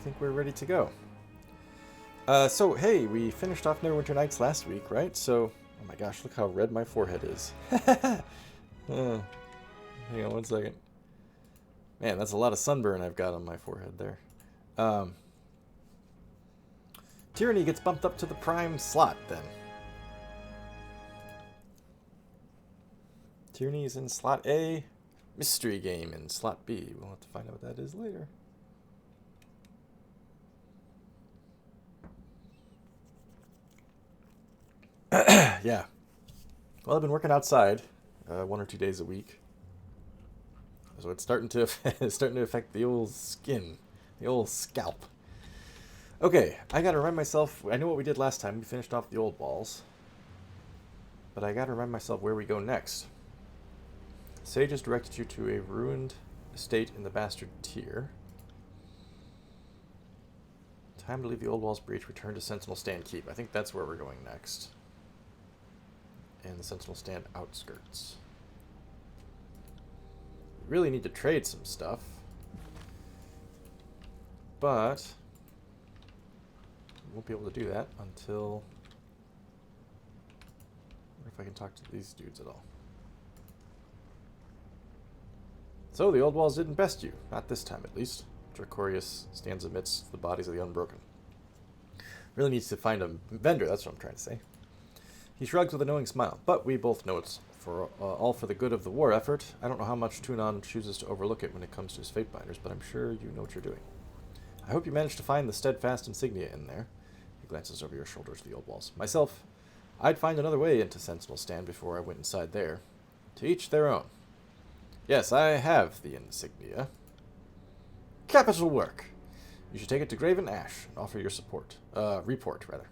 think we're ready to go. So, hey, we finished off Neverwinter Nights last week, right? So, oh my gosh, look how red my forehead is. Hang on one second. Man, that's a lot of sunburn I've got on my forehead there. Tyranny gets bumped up to the prime slot, then. Tyranny is in slot A. Mystery game in slot B. We'll have to find out what that is later. Yeah. Well, I've been working outside 1 or 2 days a week. So it's starting to affect the old skin, the old scalp. Okay, I gotta remind myself, I know what we did last time. We finished off the old walls. But I gotta remind myself where we go next. Sage has directed you to a ruined estate in the Bastard Tier. Time to leave the old walls breach, return to Sentinel Stand Keep. I think that's where we're going next. And the Sentinel Stand outskirts. We really need to trade some stuff. But we won't be able to do that until... I wonder if I can talk to these dudes at all. So, the old walls didn't best you. Not this time, at least. Dracorius stands amidst the bodies of the unbroken. Really needs to find a vendor, that's what I'm trying to say. He shrugs with a knowing smile, but we both know it's all for the good of the war effort. I don't know how much Tunon chooses to overlook it when it comes to his fate binders, but I'm sure you know what you're doing. I hope you managed to find the steadfast insignia in there. He glances over your shoulder to the old walls. Myself, I'd find another way into Sentinel Stand before I went inside there. To each their own. Yes, I have the insignia. Capital work. You should take it to Graven Ash and offer your report, rather.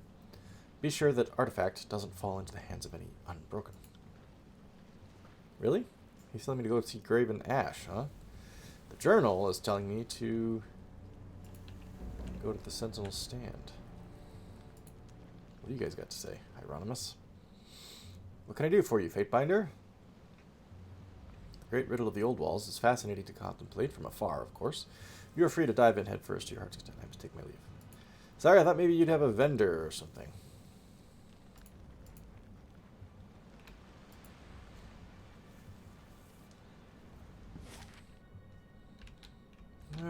Be sure that artifact doesn't fall into the hands of any unbroken. Really? He's telling me to go see Graven Ash, huh? The journal is telling me to go to the Sentinel Stand. What do you guys got to say, Hieronymus? What can I do for you, Fatebinder? The great riddle of the old walls is fascinating to contemplate from afar, of course. You are free to dive in head first to your heart's content. I have to take my leave. Sorry, I thought maybe you'd have a vendor or something.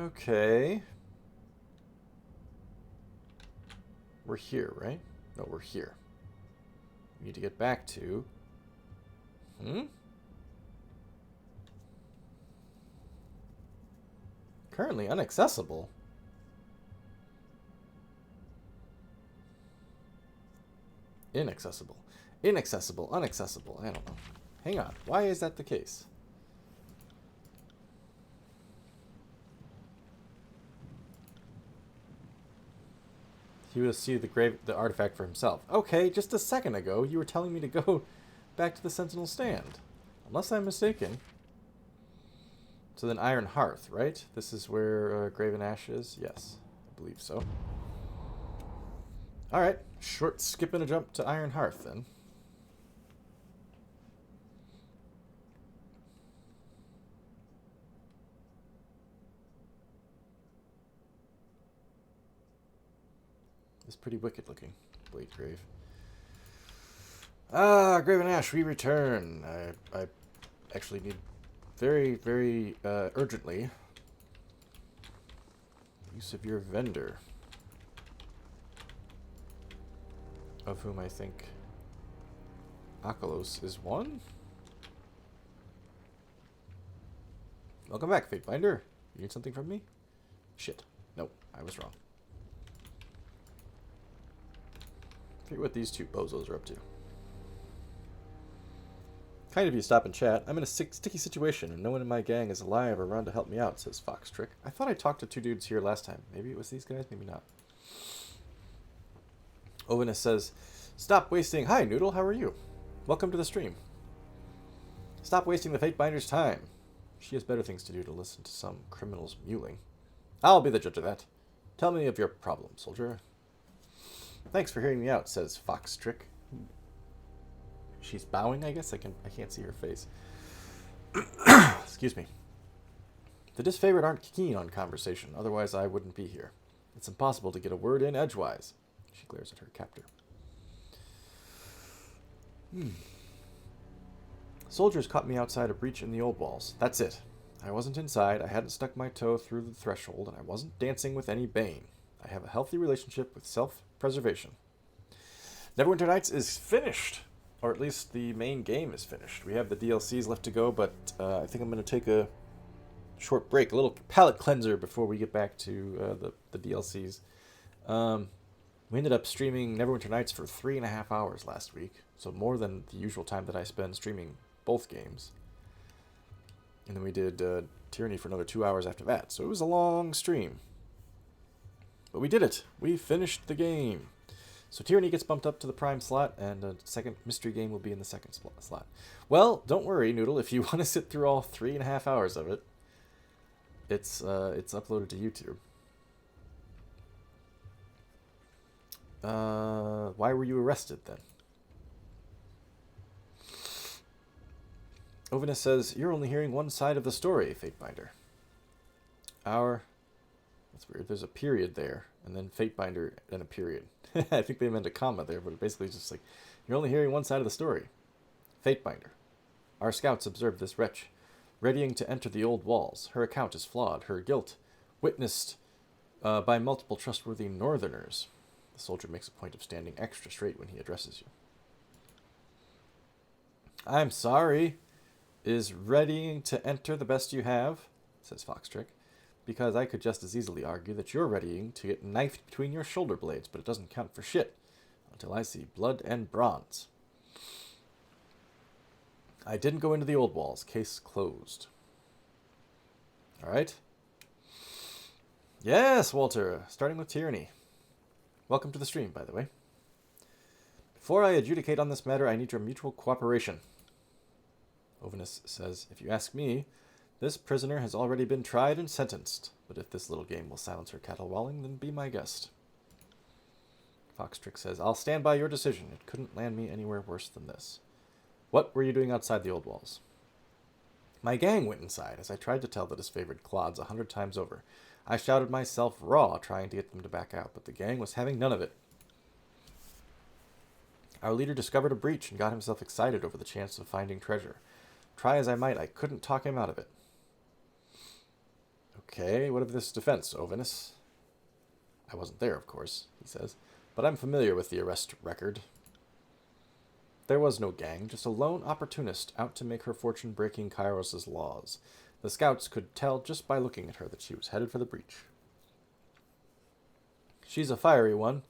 Okay. We're here, right? No, we're here. We need to get back to... Currently inaccessible. Inaccessible. Inaccessible. Unaccessible. I don't know. Hang on. Why is that the case? He would see the artifact for himself. Okay, just a second ago, you were telling me to go back to the Sentinel Stand. Unless I'm mistaken. So then Iron Hearth, right? This is where Graven Ash is? Yes, I believe so. Alright, short skip and a jump to Iron Hearth then. It's pretty wicked looking, Blade Grave. Ah, Graven Ash, we return. I actually need very, very urgently use of your vendor, of whom I think Akalos is one. Welcome back, Fatebinder. You need something from me? Shit. Nope, I was wrong. Figure what these two bozos are up to. Kind of you stop and chat. I'm in a sticky situation, and no one in my gang is alive or around to help me out, says Fox Trick. I thought I talked to 2 dudes here last time. Maybe it was these guys, maybe not. Ovenus says, stop wasting... Hi, Noodle, how are you? Welcome to the stream. Stop wasting the Fatebinder's time. She has better things to do to listen to some criminal's mewling. I'll be the judge of that. Tell me of your problem, soldier. Thanks for hearing me out, says Fox Trick. She's bowing, I guess. I can't see her face. Excuse me. The disfavored aren't keen on conversation, otherwise I wouldn't be here. It's impossible to get a word in edgewise. She glares at her captor. Soldiers caught me outside a breach in the old walls. That's it. I wasn't inside, I hadn't stuck my toe through the threshold, and I wasn't dancing with any bane. I have a healthy relationship with self-preservation. Neverwinter Nights is finished. Or at least the main game is finished. We have the DLCs left to go, but I think I'm going to take a short break, a little palate cleanser before we get back to the DLCs. We ended up streaming Neverwinter Nights for 3.5 hours last week, so more than the usual time that I spend streaming both games. And then we did Tyranny for another 2 hours after that, so it was a long stream. But we did it! We finished the game! So Tyranny gets bumped up to the prime slot, and a second mystery game will be in the second slot. Well, don't worry, Noodle. If you want to sit through all 3.5 hours of it, it's uploaded to YouTube. Why were you arrested then? Ovinus says, you're only hearing one side of the story, Fatebinder. That's weird. There's a period there, and then Fatebinder, and a period. I think they meant a comma there, but basically it's just like, you're only hearing one side of the story. Fatebinder. Our scouts observed this wretch, readying to enter the old walls. Her account is flawed, her guilt witnessed by multiple trustworthy northerners. The soldier makes a point of standing extra straight when he addresses you. I'm sorry. Is readying to enter the best you have? Says Foxtrick. Because I could just as easily argue that you're readying to get knifed between your shoulder blades, but it doesn't count for shit until I see blood and bronze. I didn't go into the old walls. Case closed. Alright. Yes, Walter. Starting with Tyranny. Welcome to the stream, by the way. Before I adjudicate on this matter, I need your mutual cooperation. Ovinus says, if you ask me, this prisoner has already been tried and sentenced, but if this little game will silence her caterwauling, then be my guest. Foxtrick says, I'll stand by your decision. It couldn't land me anywhere worse than this. What were you doing outside the old walls? My gang went inside, as I tried to tell the disfavored clods 100 times over. I shouted myself raw, trying to get them to back out, but the gang was having none of it. Our leader discovered a breach and got himself excited over the chance of finding treasure. Try as I might, I couldn't talk him out of it. Okay, what of this defense, Ovinus? I wasn't there, of course, he says, but I'm familiar with the arrest record. There was no gang, just a lone opportunist out to make her fortune breaking Kairos' laws. The scouts could tell just by looking at her that she was headed for the breach. She's a fiery one.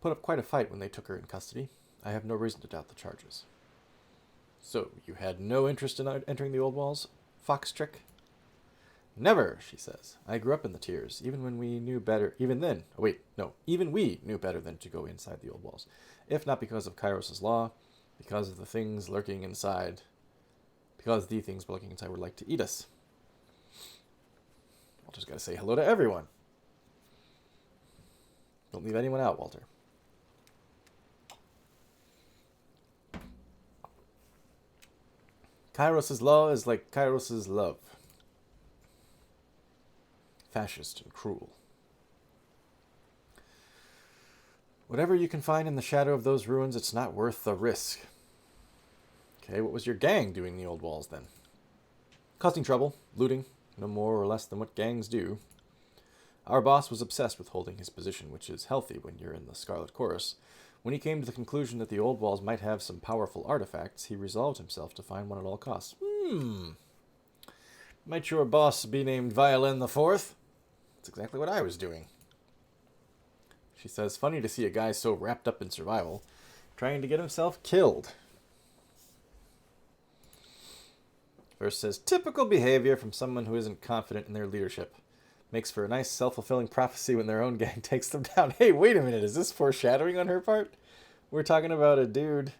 Put up quite a fight when they took her in custody. I have no reason to doubt the charges. So, you had no interest in entering the old walls, Foxtrick? Never, she says. I grew up in the Tiers, even when we knew better, even we knew better than to go inside the old walls. If not because of Kairos' law, because of the things lurking inside, because the things lurking inside would like to eat us. Walter's got to say hello to everyone. Don't leave anyone out, Walter. Kairos' law is like Kairos' love. Fascist and cruel. Whatever you can find in the shadow of those ruins, it's not worth the risk. Okay, what was your gang doing in the old walls then? Causing trouble, looting, no more or less than what gangs do. Our boss was obsessed with holding his position, which is healthy when you're in the Scarlet Chorus. When he came to the conclusion that the old walls might have some powerful artifacts, he resolved himself to find one at all costs. Might your boss be named Violin the Fourth? That's exactly what I was doing. She says, funny to see a guy so wrapped up in survival, trying to get himself killed. Verse says, typical behavior from someone who isn't confident in their leadership. Makes for a nice self-fulfilling prophecy when their own gang takes them down. Hey, wait a minute, is this foreshadowing on her part? We're talking about a dude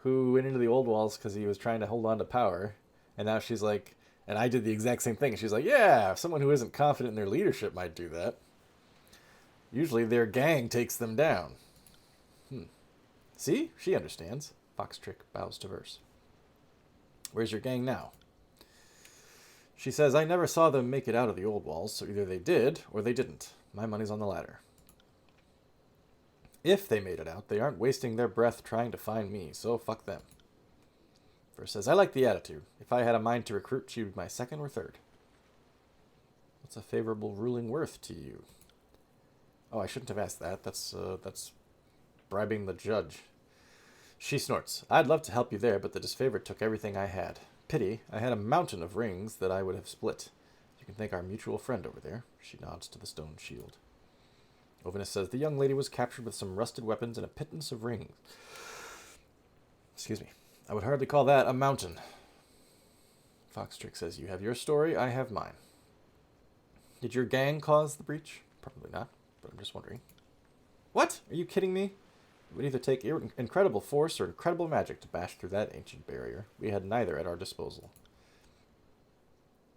who went into the old walls because he was trying to hold on to power, and now she's like, and I did the exact same thing. She's like, yeah, someone who isn't confident in their leadership might do that. Usually their gang takes them down. See? She understands. Foxtrick bows to Verse. Where's your gang now? She says, I never saw them make it out of the old walls, so either they did or they didn't. My money's on the latter. If they made it out, they aren't wasting their breath trying to find me, so fuck them. Verse says, I like the attitude. If I had a mind to recruit, she would be my second or third. What's a favorable ruling worth to you? Oh, I shouldn't have asked that. That's bribing the judge. She snorts. I'd love to help you there, but the disfavored took everything I had. Pity, I had a mountain of rings that I would have split. You can thank our mutual friend over there. She nods to the stone shield. Ovinus says, the young lady was captured with some rusted weapons and a pittance of rings. Excuse me. I would hardly call that a mountain. Foxtrick says, you have your story, I have mine. Did your gang cause the breach? Probably not, but I'm just wondering. What? Are you kidding me? It would either take incredible force or incredible magic to bash through that ancient barrier. We had neither at our disposal.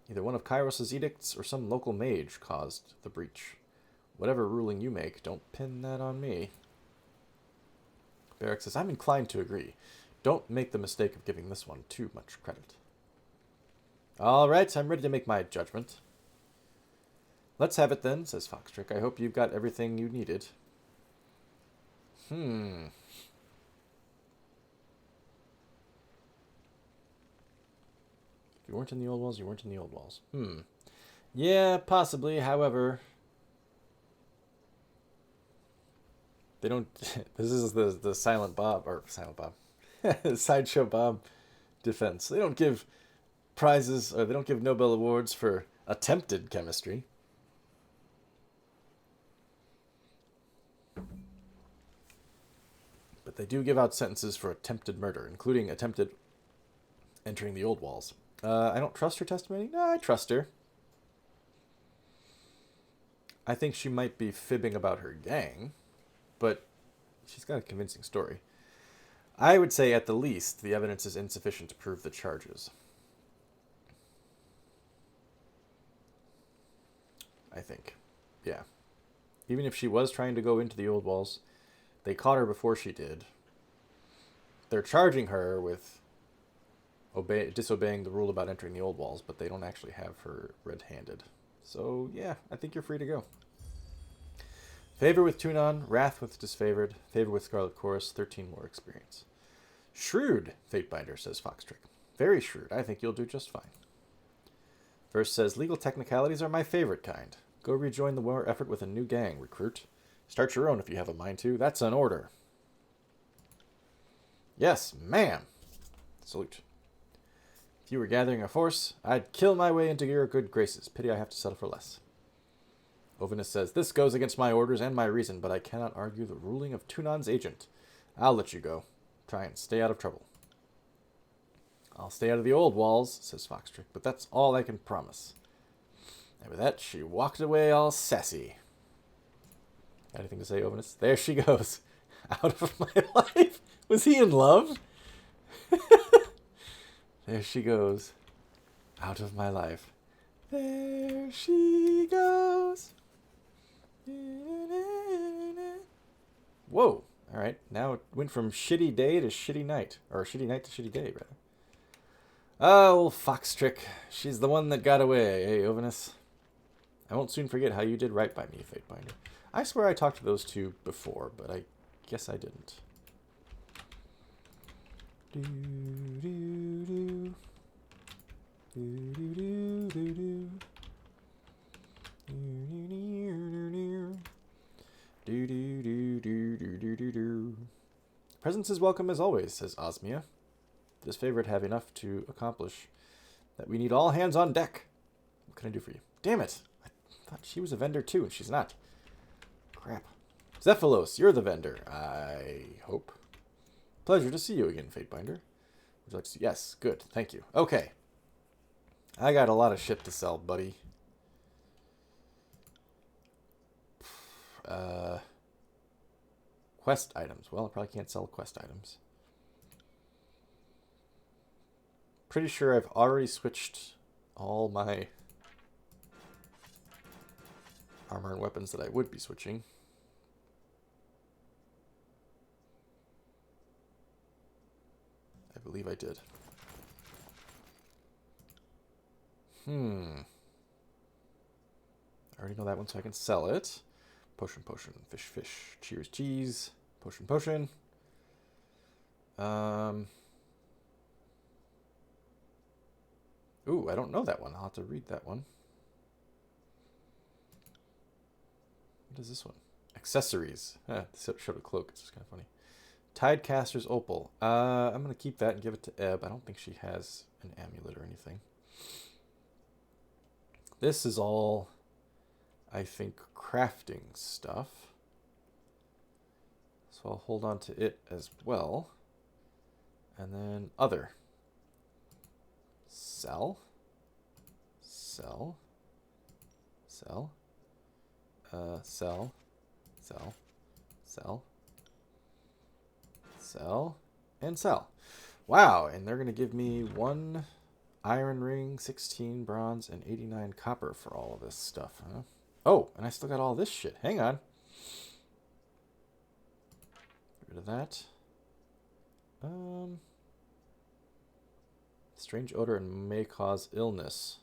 Either one of Kairos' edicts or some local mage caused the breach. Whatever ruling you make, don't pin that on me. Barrack says, I'm inclined to agree. Don't make the mistake of giving this one too much credit. All right, I'm ready to make my judgment. Let's have it then, says Foxtrick. I hope you've got everything you needed. If you weren't in the old walls, you weren't in the old walls. Yeah, possibly. However, they don't... This is the Silent Bob, or Silent Bob. Sideshow Bob defense. They don't give prizes, or they don't give Nobel Awards for attempted chemistry. But they do give out sentences for attempted murder, including attempted entering the old walls. I don't trust her testimony? No, I trust her. I think she might be fibbing about her gang, but she's got a convincing story. I would say, at the least, the evidence is insufficient to prove the charges. I think. Yeah. Even if she was trying to go into the old walls, they caught her before she did. They're charging her with disobeying the rule about entering the old walls, but they don't actually have her red-handed. So, yeah, I think you're free to go. Favor with Tunon, wrath with disfavored, favor with Scarlet Chorus, 13 more experience. Shrewd, Fatebinder, says Foxtrick. Very shrewd. I think you'll do just fine. Verse says, legal technicalities are my favorite kind. Go rejoin the war effort with a new gang, recruit. Start your own if you have a mind to. That's an order. Yes, ma'am. Salute. If you were gathering a force, I'd kill my way into your good graces. Pity I have to settle for less. Ovinus says, this goes against my orders and my reason, but I cannot argue the ruling of Tunon's agent. I'll let you go. Try and stay out of trouble. I'll stay out of the old walls, says Foxtrick, but that's all I can promise. And with that, she walked away all sassy. Anything to say, Ovinus? There she goes. Out of my life. Was he in love? There she goes. Out of my life. There she goes. Whoa. All right. Now it went from shitty day to shitty night. Or shitty night to shitty day, rather. Oh, old Foxtrick. She's the one that got away, eh, Ovinus? I won't soon forget how you did right by me, Fatebinder. I swear I talked to those two before, but I guess I didn't. Do, do, do. Do, do, do, do, do. Do, do, do, do, do, do, do, do. Presence is welcome as always, says Osmia. This favorite have enough to accomplish that we need all hands on deck. What can I do for you? Damn it! I thought she was a vendor too, and she's not. Crap. Zephylos, you're the vendor. I hope. Pleasure to see you again, Fatebinder. Would you like to see? Yes, good, thank you. Okay. I got a lot of shit to sell, buddy. Quest items. Well, I probably can't sell quest items. Pretty sure I've already switched all my armor and weapons that I would be switching. I believe I did. I already know that one, so I can sell it. Potion, potion. Fish, fish. Cheers, cheese. Potion, potion. Ooh, I don't know that one. I'll have to read that one. What is this one? Accessories. Showed a cloak. It's just kind of funny. Tidecaster's Opal. I'm going to keep that and give it to Ebb. I don't think she has an amulet or anything. This is all, I think, crafting stuff. So I'll hold on to it as well. And then other. Sell. Sell. Sell. Sell. Sell. Sell. Sell. And sell. Wow, and they're going to give me 1 iron ring, 16 bronze, and 89 copper for all of this stuff, huh? Oh, and I still got all this shit. Hang on. Get rid of that. Strange odor and may cause illness.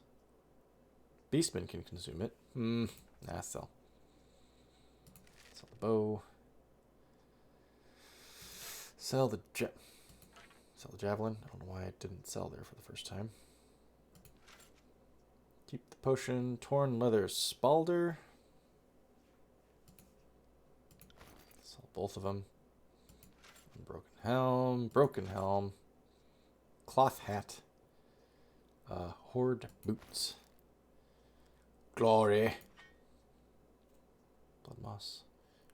Beastmen can consume it. Nah, sell. Sell the bow. Sell the javelin. I don't know why it didn't sell there for the first time. Keep the potion. Torn leather spalder. Sell both of them. Broken helm. Broken helm. Cloth hat. Horde boots. Glory. Blood moss.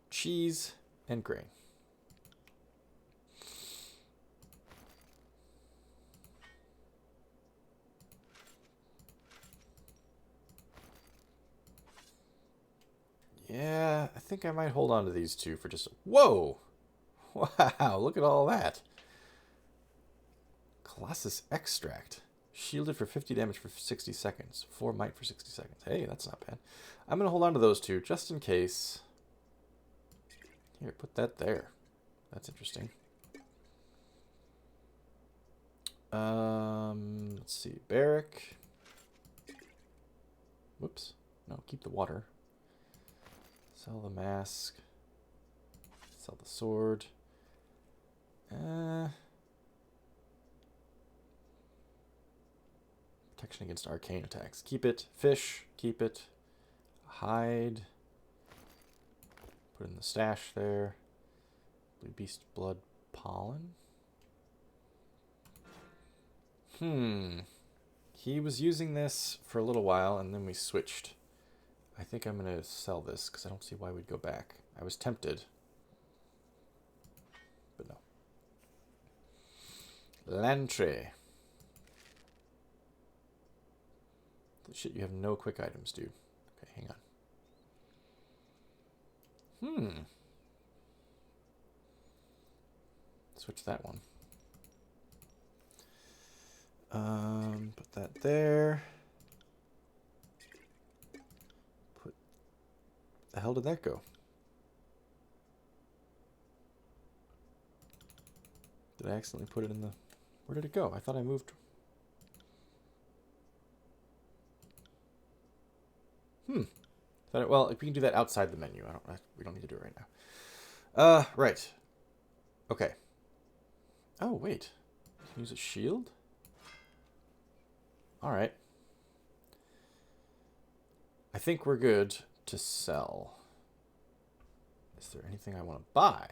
Cheese and grain. Yeah, I think I might hold on to these two for just... Whoa! Wow, look at all that. Colossus Extract. Shielded for 50 damage for 60 seconds. 4 might for 60 seconds. Hey, that's not bad. I'm going to hold on to those two just in case. Here, put that there. That's interesting. Let's see. Barrack. Whoops. No, keep the water. Sell the mask. Sell the sword. Protection against arcane attacks. Keep it. Fish. Keep it. Hide. Put in the stash there. Blue beast blood pollen. He was using this for a little while and then we switched. I think I'm going to sell this because I don't see why we'd go back. I was tempted. But no. Lantry. Shit, you have no quick items, dude. Okay, hang on. Switch that one. Put that there. The hell did that go? Did I accidentally put it in the... Where did it go? I thought I moved... Well, if we can do that outside the menu. We don't need to do it right now. Right. Okay. Oh, wait. Use a shield? Alright. I think we're good to sell. Is there anything I want to buy?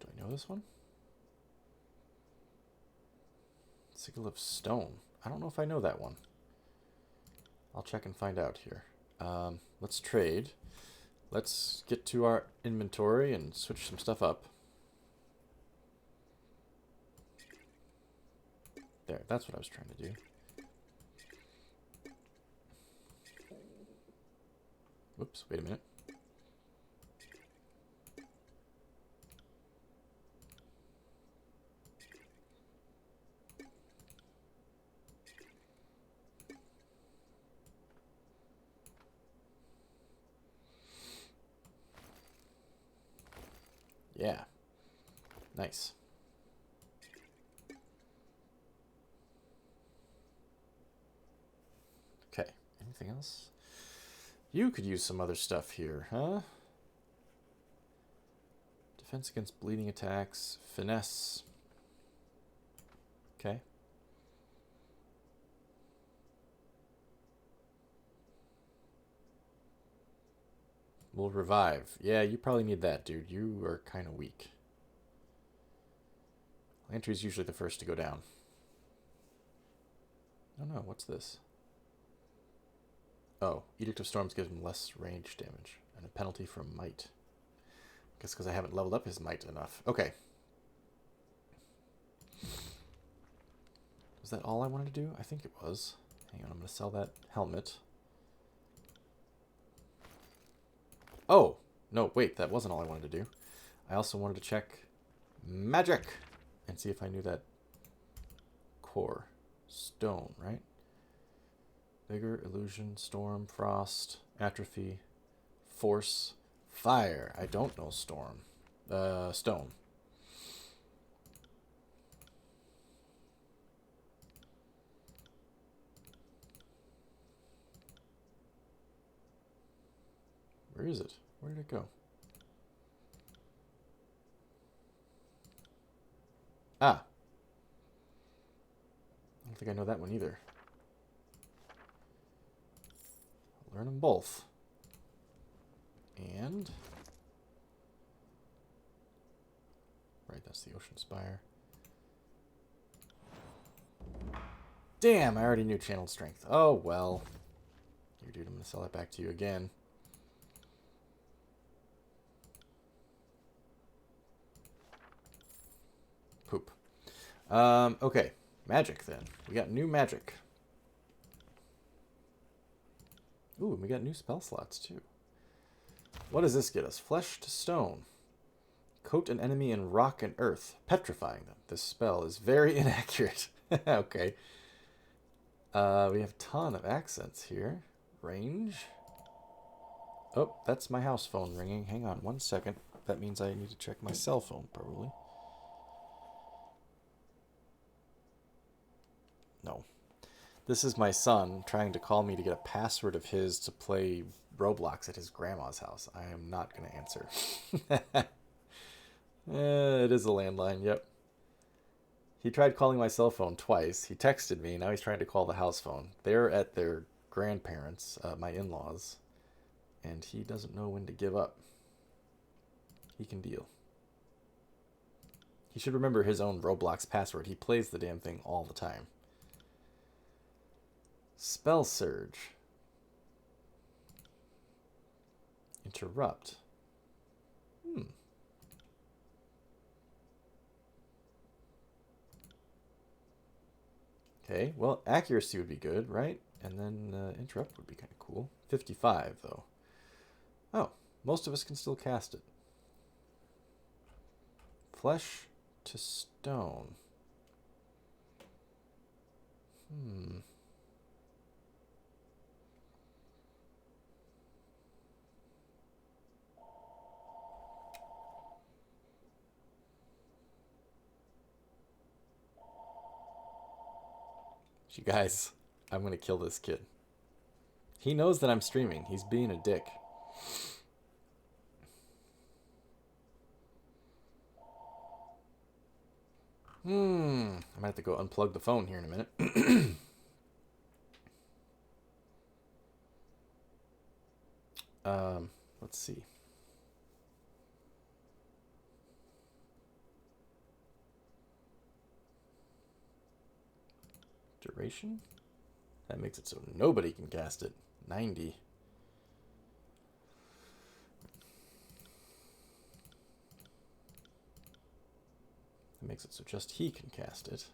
Do I know this one? Sickle of Stone. I don't know if I know that one. I'll check and find out here. Let's trade. Let's get to our inventory and switch some stuff up. There, that's what I was trying to do. Whoops, wait a minute. Yeah. Nice. Okay, anything else? You could use some other stuff here, huh? Defense against bleeding attacks. Finesse. Okay. We'll revive. Yeah, you probably need that, dude. You are kind of weak. Entry's usually the first to go down. Oh no, what's this? Oh, Edict of Storms gives him less range damage and a penalty from might. Guess because I haven't leveled up his might enough. Okay. Was that all I wanted to do? I think it was. Hang on, I'm going to sell that helmet. Oh! No, wait, that wasn't all I wanted to do. I also wanted to check magic and see if I knew that core. Stone, right? Vigor, illusion, storm, frost, atrophy, force, fire. I don't know storm. Stone. Where is it? Where did it go? Ah. I don't think I know that one either. I'll learn them both. And... right, that's the Ocean Spire. Damn, I already knew Channeled Strength. Oh, well. Here, dude, I'm going to sell that back to you again. Poop. Okay. Magic, then. We got new magic. Ooh, and we got new spell slots, too. What does this get us? Flesh to stone. Coat an enemy in rock and earth, petrifying them. This spell is very inaccurate. Okay. We have a ton of accents here. Range. Oh, that's my house phone ringing. Hang on 1 second. That means I need to check my cell phone, probably. No. This is my son trying to call me to get a password of his to play Roblox at his grandma's house. I am not going to answer. It is a landline, yep. He tried calling my cell phone twice. He texted me. Now he's trying to call the house phone. They're at their grandparents', my in-laws. And he doesn't know when to give up. He can deal. He should remember his own Roblox password. He plays the damn thing all the time. Spell Surge. Interrupt. Okay, well, accuracy would be good, right? And then interrupt would be kind of cool. 55, though. Oh, most of us can still cast it. Flesh to stone. You guys, I'm going to kill this kid. He knows that I'm streaming. He's being a dick. I might have to go unplug the phone here in a minute. Let's see. Duration? That makes it so nobody can cast it. 90. That makes it so just he can cast it.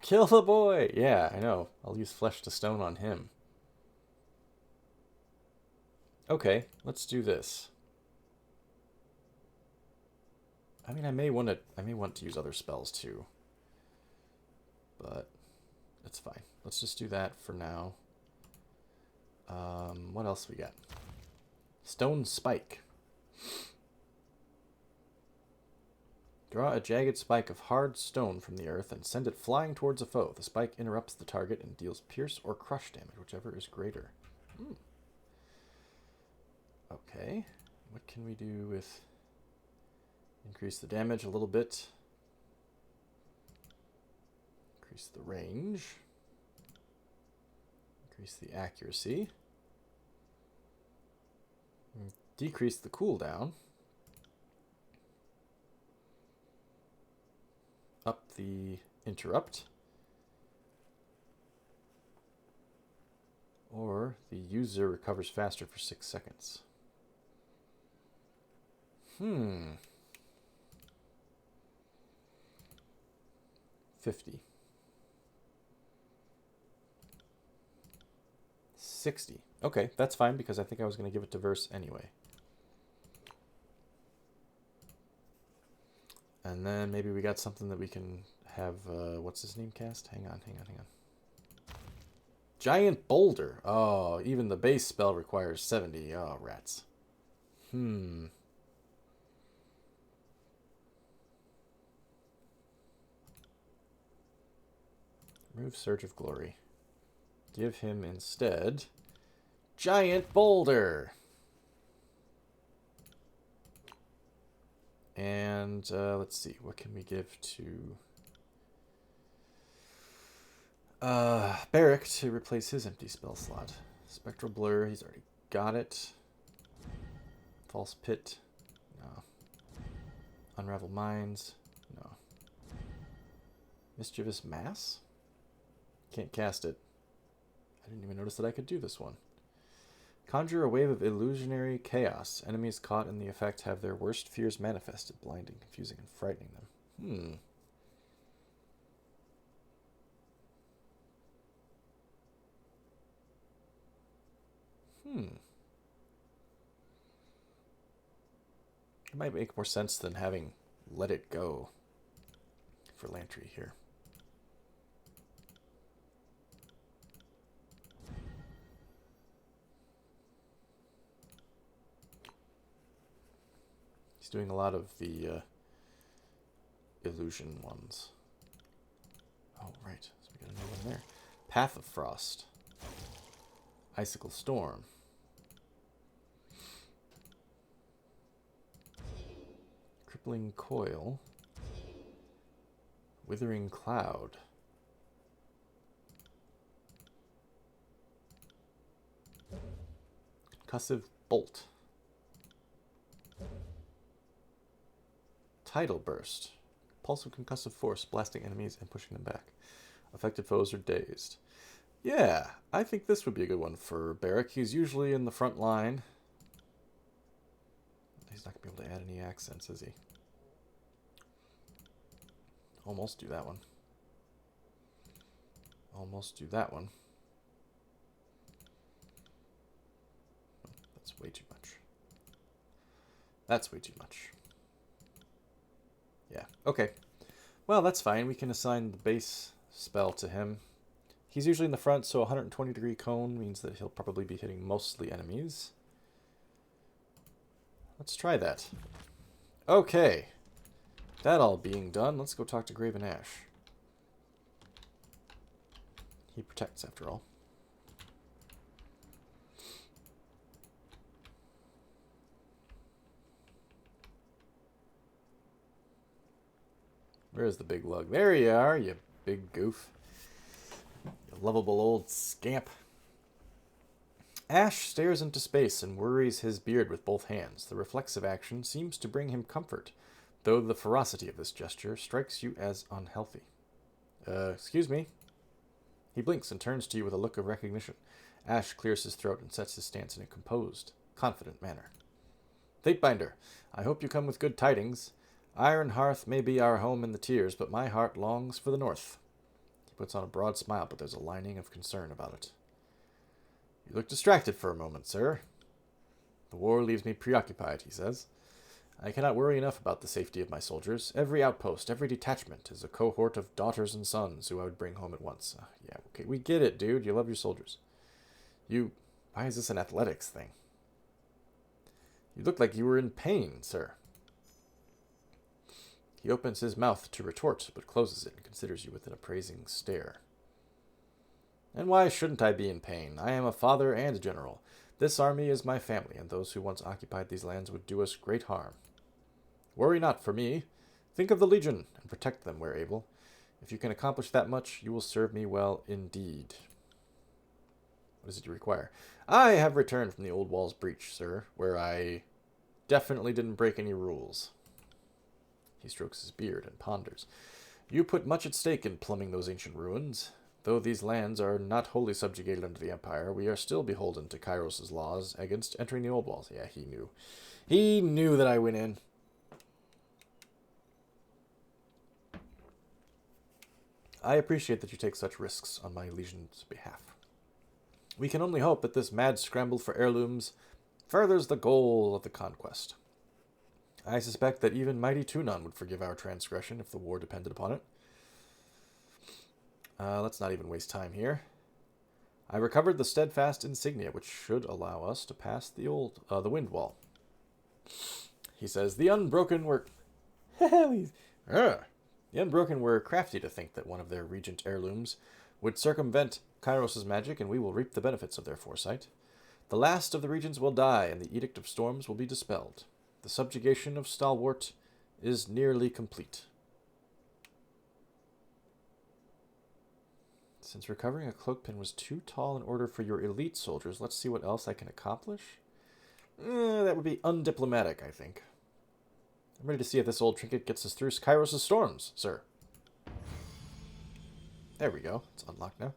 Kill the boy! Yeah, I know. I'll use Flesh to Stone on him. Okay, let's do this. I mean, I may want to use other spells too. But it's fine. Let's just do that for now. What else we got? Stone spike. Draw a jagged spike of hard stone from the earth and send it flying towards a foe. The spike interrupts the target and deals pierce or crush damage, whichever is greater. Okay. What can we do with... Increase the damage a little bit. Increase the range. Increase the accuracy. Decrease the cooldown. Up the interrupt. Or the user recovers faster for 6 seconds. 50. 60. Okay, that's fine because I think I was going to give it to Verse anyway. And then maybe we got something that we can have, what's his name cast? Hang on. Giant Boulder. Oh, even the base spell requires 70. Oh, rats. Remove Surge of Glory. Give him instead Giant Boulder. And let's see, what can we give to Barrack to replace his empty spell slot? Spectral Blur, he's already got it. False Pit, no. Unravel Minds, no. Mischievous Mass? Can't cast it. I didn't even notice that I could do this one. Conjure a wave of illusionary chaos. Enemies caught in the effect have their worst fears manifested, blinding, confusing, and frightening them. It might make more sense than having Let It Go for Lantry here. He's doing a lot of the illusion ones. Oh, right. So we got another one there. Path of Frost. Icicle Storm. Crippling Coil. Withering Cloud. Concussive Bolt. Tidal Burst. Pulse of concussive force, blasting enemies and pushing them back. Affected foes are dazed. Yeah, I think this would be a good one for Barrack. He's usually in the front line. He's not going to be able to add any accents, is he? Almost do that one. Almost do that one. That's way too much. That's way too much. Yeah, okay. Well, that's fine. We can assign the base spell to him. He's usually in the front, so 120 degree cone means that he'll probably be hitting mostly enemies. Let's try that. Okay. That all being done, let's go talk to Graven Ash. He protects, after all. Where's the big lug? There you are, you big goof. You lovable old scamp. Ash stares into space and worries his beard with both hands. The reflexive action seems to bring him comfort, though the ferocity of this gesture strikes you as unhealthy. Excuse me. He blinks and turns to you with a look of recognition. Ash clears his throat and sets his stance in a composed, confident manner. Fatebinder, I hope you come with good tidings. Iron Hearth may be our home in the Tears, but my heart longs for the north. He puts on a broad smile, but there's a lining of concern about it. You look distracted for a moment, sir. The war leaves me preoccupied, he says. I cannot worry enough about the safety of my soldiers. Every outpost, every detachment is a cohort of daughters and sons who I would bring home at once. Yeah, okay, we get it, dude. You love your soldiers. Why is this an athletics thing? You look like you were in pain, sir. He opens his mouth to retort, but closes it and considers you with an appraising stare. And why shouldn't I be in pain? I am a father and a general. This army is my family, and those who once occupied these lands would do us great harm. Worry not for me. Think of the Legion, and protect them where able. If you can accomplish that much, you will serve me well indeed. What does it require? I have returned from the Old Wall's breach, sir, where I definitely didn't break any rules. He strokes his beard and ponders. You put much at stake in plumbing those ancient ruins. Though these lands are not wholly subjugated under the Empire, we are still beholden to Kairos' laws against entering the Old Walls. Yeah, he knew. He knew that I went in. I appreciate that you take such risks on my legion's behalf. We can only hope that this mad scramble for heirlooms furthers the goal of the conquest. I suspect that even mighty Tunon would forgive our transgression if the war depended upon it. Let's not even waste time here. I recovered the steadfast insignia, which should allow us to pass the wind wall. He says, The Unbroken were... The Unbroken were crafty to think that one of their regent heirlooms would circumvent Kairos' magic, and we will reap the benefits of their foresight. The last of the regions will die, and the Edict of Storms will be dispelled. The subjugation of Stalwart is nearly complete. Since recovering a cloak pin was too tall in order for your elite soldiers, let's see what else I can accomplish. That would be undiplomatic, I think. I'm ready to see if this old trinket gets us through Kairos' storms, sir. There we go. It's unlocked now.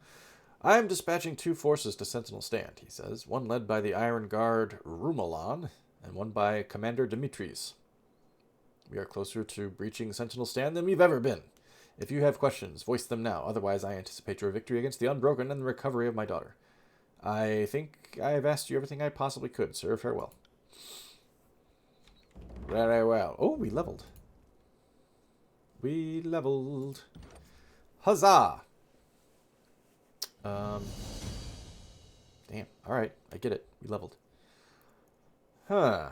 I am dispatching 2 forces to Sentinel Stand, he says. One led by the Iron Guard Rumalon, and one by Commander Dimitris. We are closer to breaching Sentinel Stand than we've ever been. If you have questions, voice them now. Otherwise, I anticipate your victory against the Unbroken and the recovery of my daughter. I think I have asked you everything I possibly could, sir. Farewell. Very well. Oh, we leveled. We leveled. Huzzah! Damn. Alright, I get it. We leveled. Huh.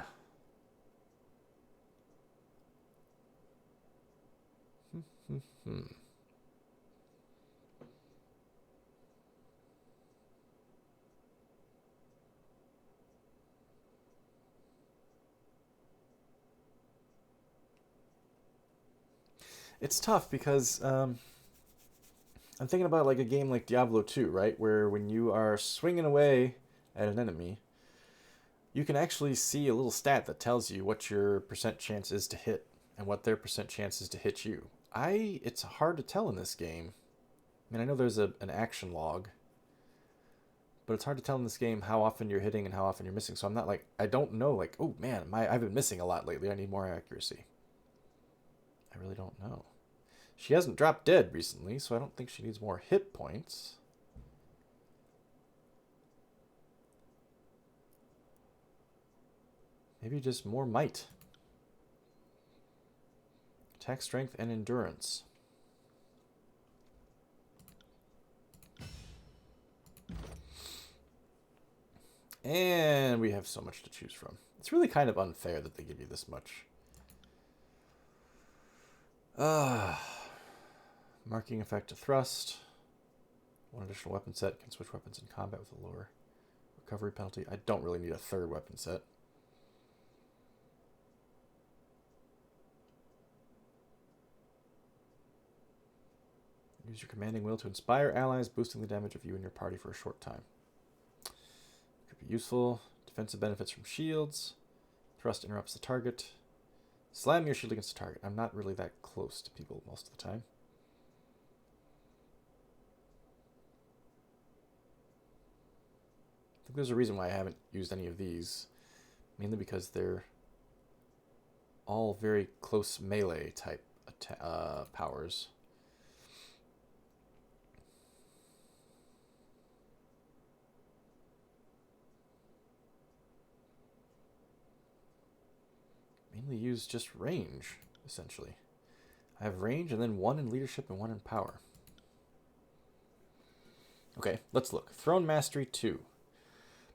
It's tough because I'm thinking about like a game like Diablo 2, right? Where when you are swinging away at an enemy, you can actually see a little stat that tells you what your percent chance is to hit and what their percent chance is to hit you. It's hard to tell in this game. I mean, I know there's an action log, but it's hard to tell in this game how often you're hitting and how often you're missing. So I'm not like, I don't know, like, oh man, I've been missing a lot lately. I need more accuracy. I really don't know. She hasn't dropped dead recently, so I don't think she needs more hit points. Maybe just more might. Attack strength and endurance. And we have so much to choose from. It's really kind of unfair that they give you this much. Marking effect to thrust. One additional weapon set. Can switch weapons in combat with a lower recovery penalty. I don't really need a 3rd weapon set. Use your commanding will to inspire allies, boosting the damage of you and your party for a short time. Could be useful. Defensive benefits from shields. Thrust interrupts the target. Slam your shield against the target. I'm not really that close to people most of the time. I think there's a reason why I haven't used any of these. Mainly because they're all very close melee type powers. Mainly use just range, essentially. I have range and then 1 in leadership and 1 in power. Okay, let's look. Throne Mastery 2.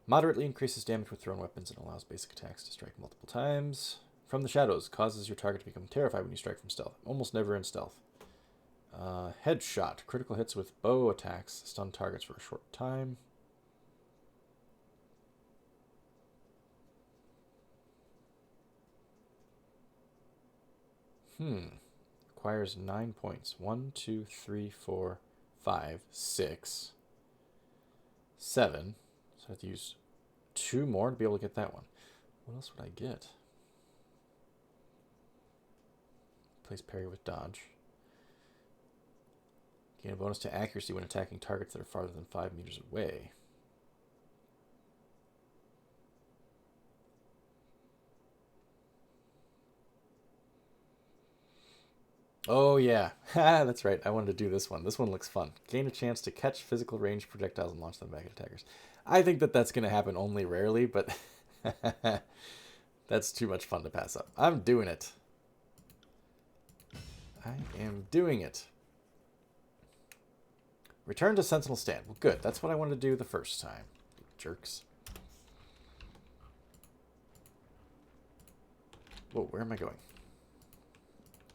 Moderately increases damage with thrown weapons and allows basic attacks to strike multiple times. From the shadows, causes your target to become terrified when you strike from stealth. Almost never in stealth. Headshot. Critical hits with bow attacks. Stun targets for a short time. Requires 9 points. 1, 2, 3, 4, 5, 6, 7. So I have to use 2 more to be able to get that one. What else would I get? Place parry with dodge. Gain a bonus to accuracy when attacking targets that are farther than 5 meters away. Oh, yeah. That's right. I wanted to do this one. This one looks fun. Gain a chance to catch physical range projectiles and launch them back at attackers. I think that that's going to happen only rarely, but that's too much fun to pass up. I'm doing it. I am doing it. Return to Sentinel Stand. Well, good. That's what I wanted to do the first time. Jerks. Whoa, where am I going?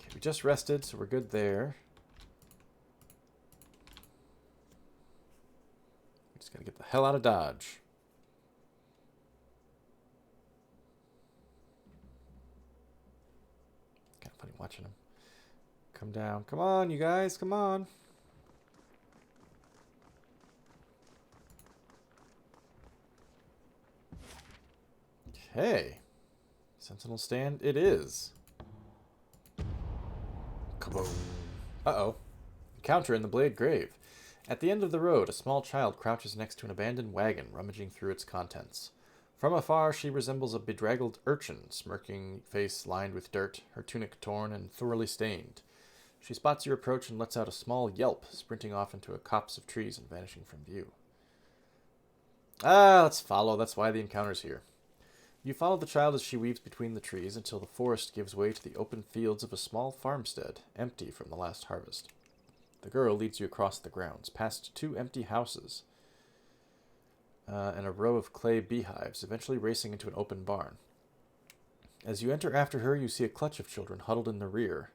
Okay, we just rested, so we're good there. We just gotta get the hell out of Dodge. Kind of funny watching him. Come down. Come on, you guys. Come on. Okay. Sentinel Stand it is. Kaboom. Uh-oh. Encounter in the Blade Grave. At the end of the road, a small child crouches next to an abandoned wagon, rummaging through its contents. From afar, she resembles a bedraggled urchin, smirking face lined with dirt, her tunic torn and thoroughly stained. She spots your approach and lets out a small yelp, sprinting off into a copse of trees and vanishing from view. Let's follow. That's why the encounter's here. You follow the child as she weaves between the trees until the forest gives way to the open fields of a small farmstead, empty from the last harvest. The girl leads you across the grounds, past 2 empty houses, and a row of clay beehives, eventually racing into an open barn. As you enter after her, you see a clutch of children huddled in the rear,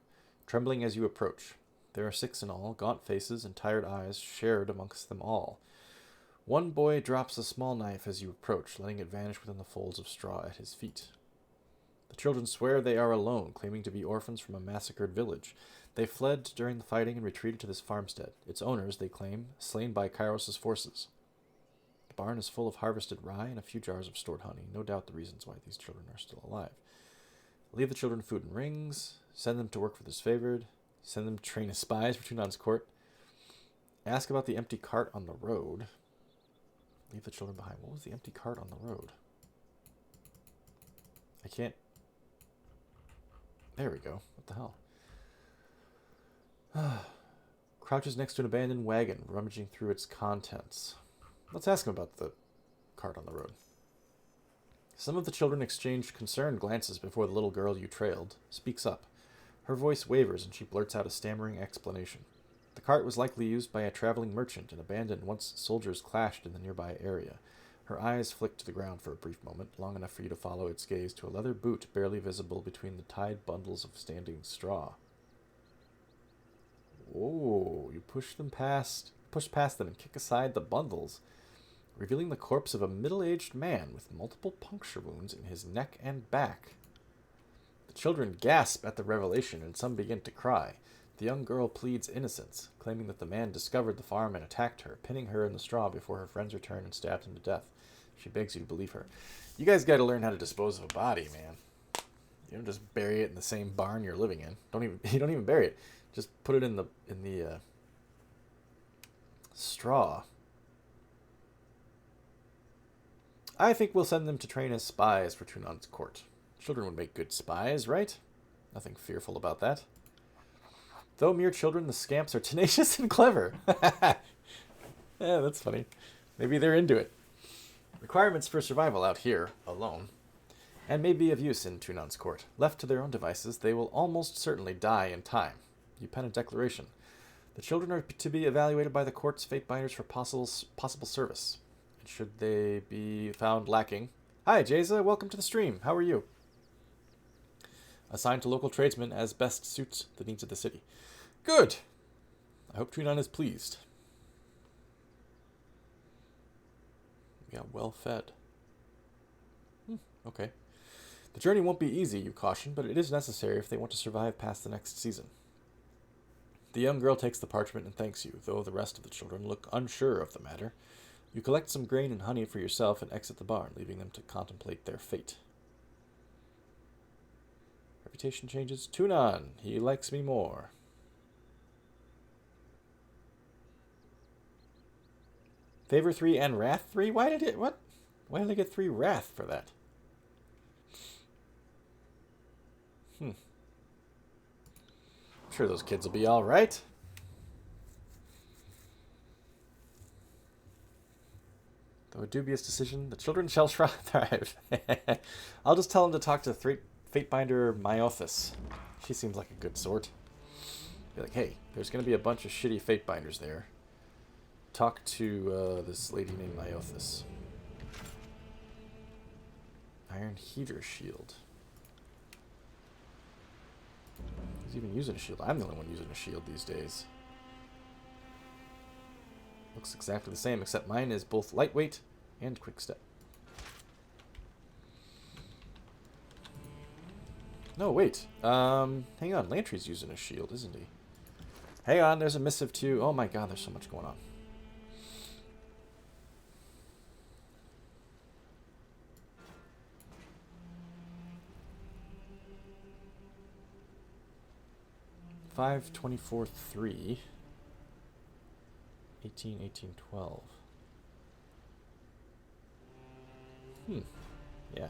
trembling as you approach. There are 6 in all, gaunt faces and tired eyes shared amongst them all. One boy drops a small knife as you approach, letting it vanish within the folds of straw at his feet. The children swear they are alone, claiming to be orphans from a massacred village. They fled during the fighting and retreated to this farmstead. Its owners, they claim, slain by Kairos' forces. The barn is full of harvested rye and a few jars of stored honey, no doubt the reasons why these children are still alive. Leave the children food and rings, send them to work for this favored, send them to train as spies for Tunan's court, ask about the empty cart on the road. Leave the children behind. What was the empty cart on the road? I can't... There we go. What the hell? Crouches next to an abandoned wagon, rummaging through its contents. Let's ask him about the cart on the road. Some of the children exchange concerned glances before the little girl you trailed speaks up. Her voice wavers and she blurts out a stammering explanation. The cart was likely used by a traveling merchant and abandoned once soldiers clashed in the nearby area. Her eyes flicked to the ground for a brief moment, long enough for you to follow its gaze to a leather boot barely visible between the tied bundles of standing straw. Whoa, you push past them and kick aside the bundles, revealing the corpse of a middle-aged man with multiple puncture wounds in his neck and back. The children gasp at the revelation and some begin to cry. The young girl pleads innocence, claiming that the man discovered the farm and attacked her, pinning her in the straw before her friends returned and stabbed him to death. She begs you to believe her. You guys got to learn how to dispose of a body, man. You don't just bury it in the same barn you're living in. You don't even bury it. Just put it in the straw. I think we'll send them to train as spies for Tunan's court. Children would make good spies, right? Nothing fearful about that. Though mere children, the scamps are tenacious and clever. Yeah, that's funny. Maybe they're into it. Requirements for survival out here, alone, and may be of use in Tunan's court. Left to their own devices, they will almost certainly die in time. You pen a declaration. The children are to be evaluated by the court's fate binders for possible service. should they be found lacking. Hi, Jaza. Welcome to the stream. How are you? Assigned to local tradesmen as best suits the needs of the city. Good. I hope Trinon is pleased. We got well fed. Okay. The journey won't be easy, you caution, but it is necessary if they want to survive past the next season. The young girl takes the parchment and thanks you, though the rest of the children look unsure of the matter. You collect some grain and honey for yourself and exit the barn, leaving them to contemplate their fate. Reputation changes. Tunon. He likes me more. Favor 3 and Wrath 3? Why did it... What? Why did I get 3 Wrath for that? I'm sure those kids will be alright. Though a dubious decision, the children shall thrive. I'll just tell them to talk to Fatebinder Myothis. She seems like a good sort. Be like, hey, there's going to be a bunch of shitty Fatebinders there. Talk to this lady named Myothis. Iron Heater Shield. Who's even using a shield? I'm the only one using a shield these days. Looks exactly the same, except mine is both lightweight and quick step. No, wait. Hang on. Lantry's using a shield, isn't he? Hang on, there's a missive too. Oh my god, there's so much going on. Five 24-3. 18-18-12. Yeah.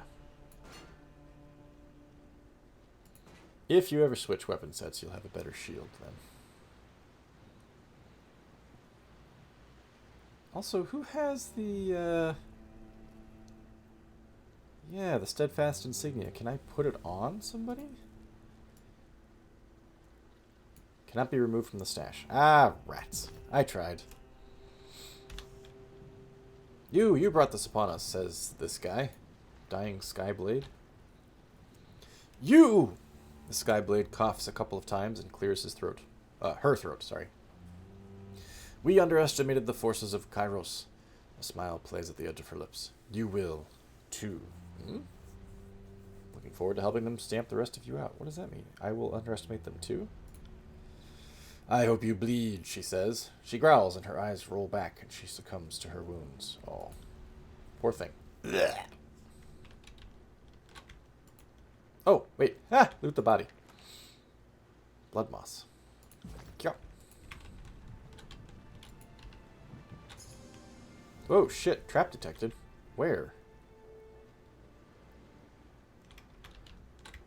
If you ever switch weapon sets, you'll have a better shield then. Also, who has the, yeah, the Steadfast Insignia. Can I put it on somebody? Cannot be removed from the stash. Ah, rats. I tried. You brought this upon us, says this guy. Dying Skyblade. You! The Skyblade coughs a couple of times and clears his throat. Her throat, sorry. We underestimated the forces of Kairos. A smile plays at the edge of her lips. You will, too. Looking forward to helping them stamp the rest of you out. What does that mean? I will underestimate them, too? I hope you bleed, she says. She growls and her eyes roll back and she succumbs to her wounds. Oh, poor thing. Blech. Oh, wait. Ah, loot the body. Blood moss. Kya. Whoa, shit. Trap detected. Where?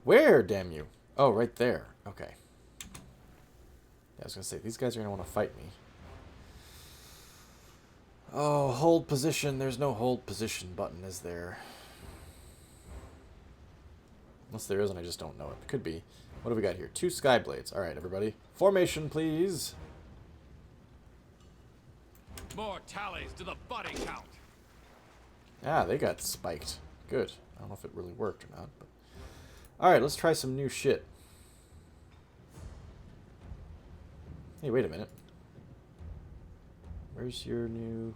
Where, damn you? Oh, right there. Okay. I was going to say, these guys are going to want to fight me. Oh, hold position. There's no hold position button, is there? Unless there is and I just don't know it. Could be. What do we got here? 2 Skyblades. All right, everybody. Formation, please. More tallies to the body count. Ah, they got spiked. Good. I don't know if it really worked or not. But... all right, let's try some new shit. Hey, wait a minute. Where's your new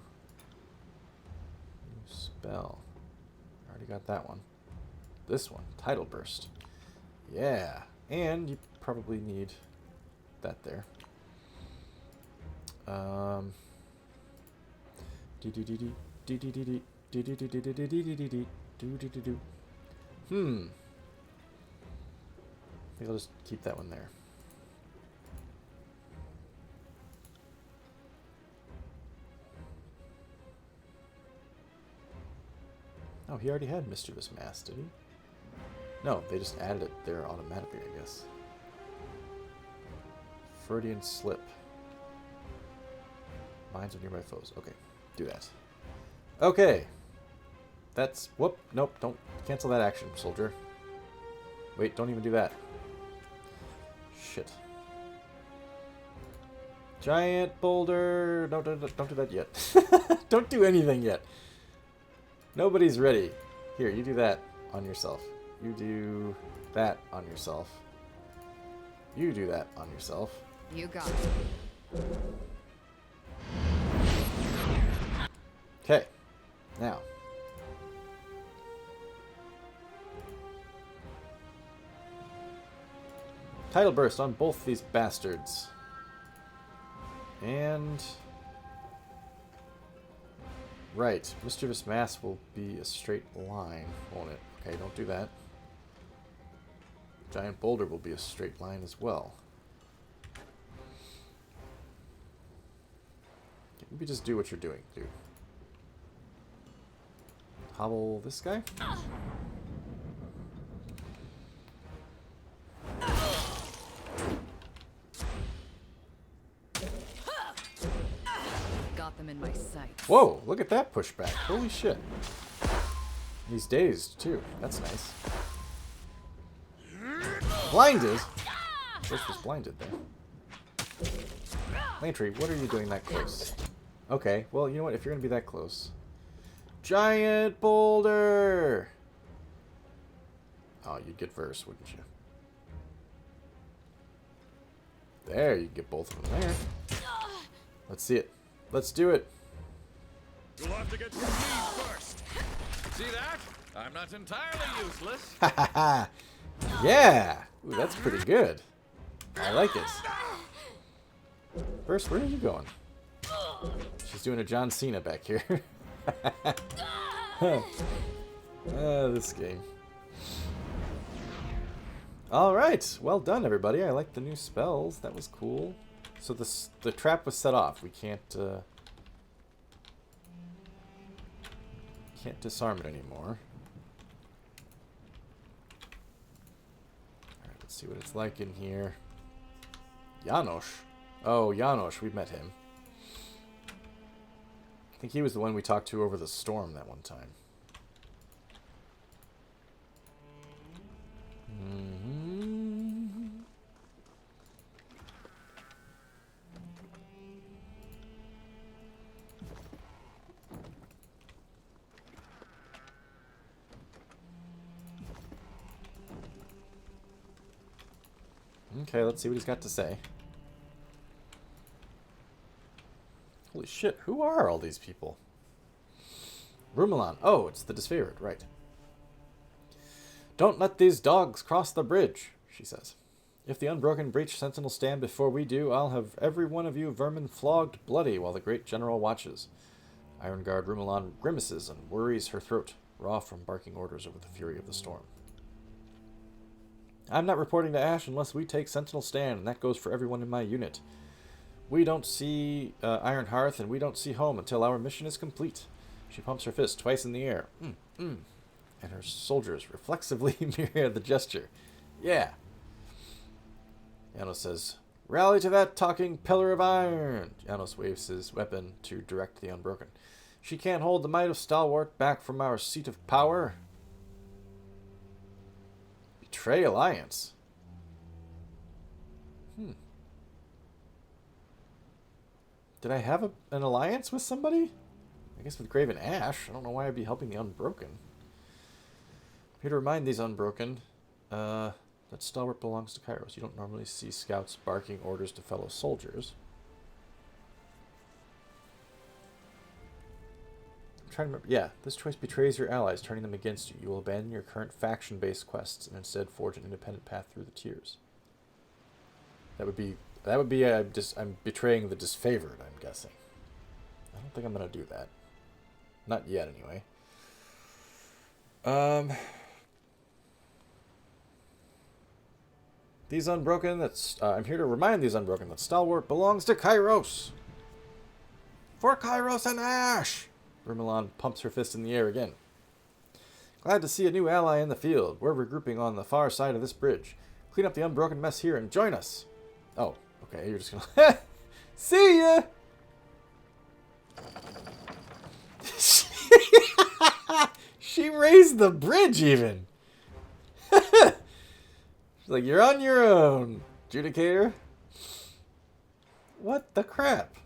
spell? I already got that one. This one, Tidal Burst. Yeah, and you probably need that there. I think I'll just keep that one there. Oh, he already had Mischievous Mass, did he? No, they just added it there automatically, I guess. Freudian Slip. Minds of nearby foes. Okay, do that. Okay. That's... whoop. Nope, don't cancel that action, soldier. Wait, don't even do that. Shit. Giant boulder. Don't do that yet. Don't do anything yet. Nobody's ready. Here, you do that on yourself. You do that on yourself. You do that on yourself. You got it. Okay. Now. Tidal burst on both these bastards. And... right. Mischievous mass will be a straight line, won't it? Okay, don't do that. Giant boulder will be a straight line as well. Maybe just do what you're doing, dude. Hobble this guy? Got them in my sights. Whoa, look at that pushback. Holy shit. He's dazed, too. That's nice. Blinded? Just was blinded there. Lantry, what are you doing that close? Okay, well, you know what? If you're going to be that close... Giant boulder! Oh, you'd get verse, wouldn't you? There, you get both of them there. Let's see it. Let's do it. You'll have to get to me first. See that? I'm not entirely useless. Ha ha ha! Yeah! Ooh, that's pretty good. I like it. Verse, where are you going? She's doing a John Cena back here. This game. Alright, well done everybody. I like the new spells. That was cool. So the trap was set off. We can't disarm it anymore. Alright, let's see what it's like in here. Janosch. Oh, Janosch, we met him. I think he was the one we talked to over the storm that one time. Okay, let's see what he's got to say. Holy shit, who are all these people? Rumelon. Oh, it's the disfavored, right. Don't let these dogs cross the bridge, she says. If the unbroken breach sentinel stand before we do, I'll have every one of you vermin flogged bloody while the great general watches. Iron Guard Rumelon grimaces and worries her throat, raw from barking orders over the fury of the storm. I'm not reporting to Ash unless we take sentinel stand, and that goes for everyone in my unit. We don't see Iron Hearth, and we don't see home until our mission is complete. She pumps her fist twice in the air. And her soldiers reflexively mirror the gesture. Yeah. Janos says, rally to that talking pillar of iron. Janos waves his weapon to direct the unbroken. She can't hold the might of Stalwart back from our seat of power. Betray alliance. Did I have an alliance with somebody? I guess with Graven Ash. I don't know why I'd be helping the Unbroken. I'm here to remind these Unbroken that Stalwart belongs to Kairos. You don't normally see scouts barking orders to fellow soldiers. I'm trying to remember. Yeah, this choice betrays your allies, turning them against you. You will abandon your current faction-based quests and instead forge an independent path through the tiers. That would be I'm betraying the disfavored, I'm guessing. I don't think I'm going to do that. Not yet, anyway. These Unbroken, I'm here to remind these Unbroken that Stalwart belongs to Kairos. For Kairos and Ash! Rumelon pumps her fist in the air again. Glad to see a new ally in the field. We're regrouping on the far side of this bridge. Clean up the Unbroken mess here and join us. Oh, okay, you're just gonna... See ya! She raised the bridge, even! She's like, you're on your own, Judicator. What the crap?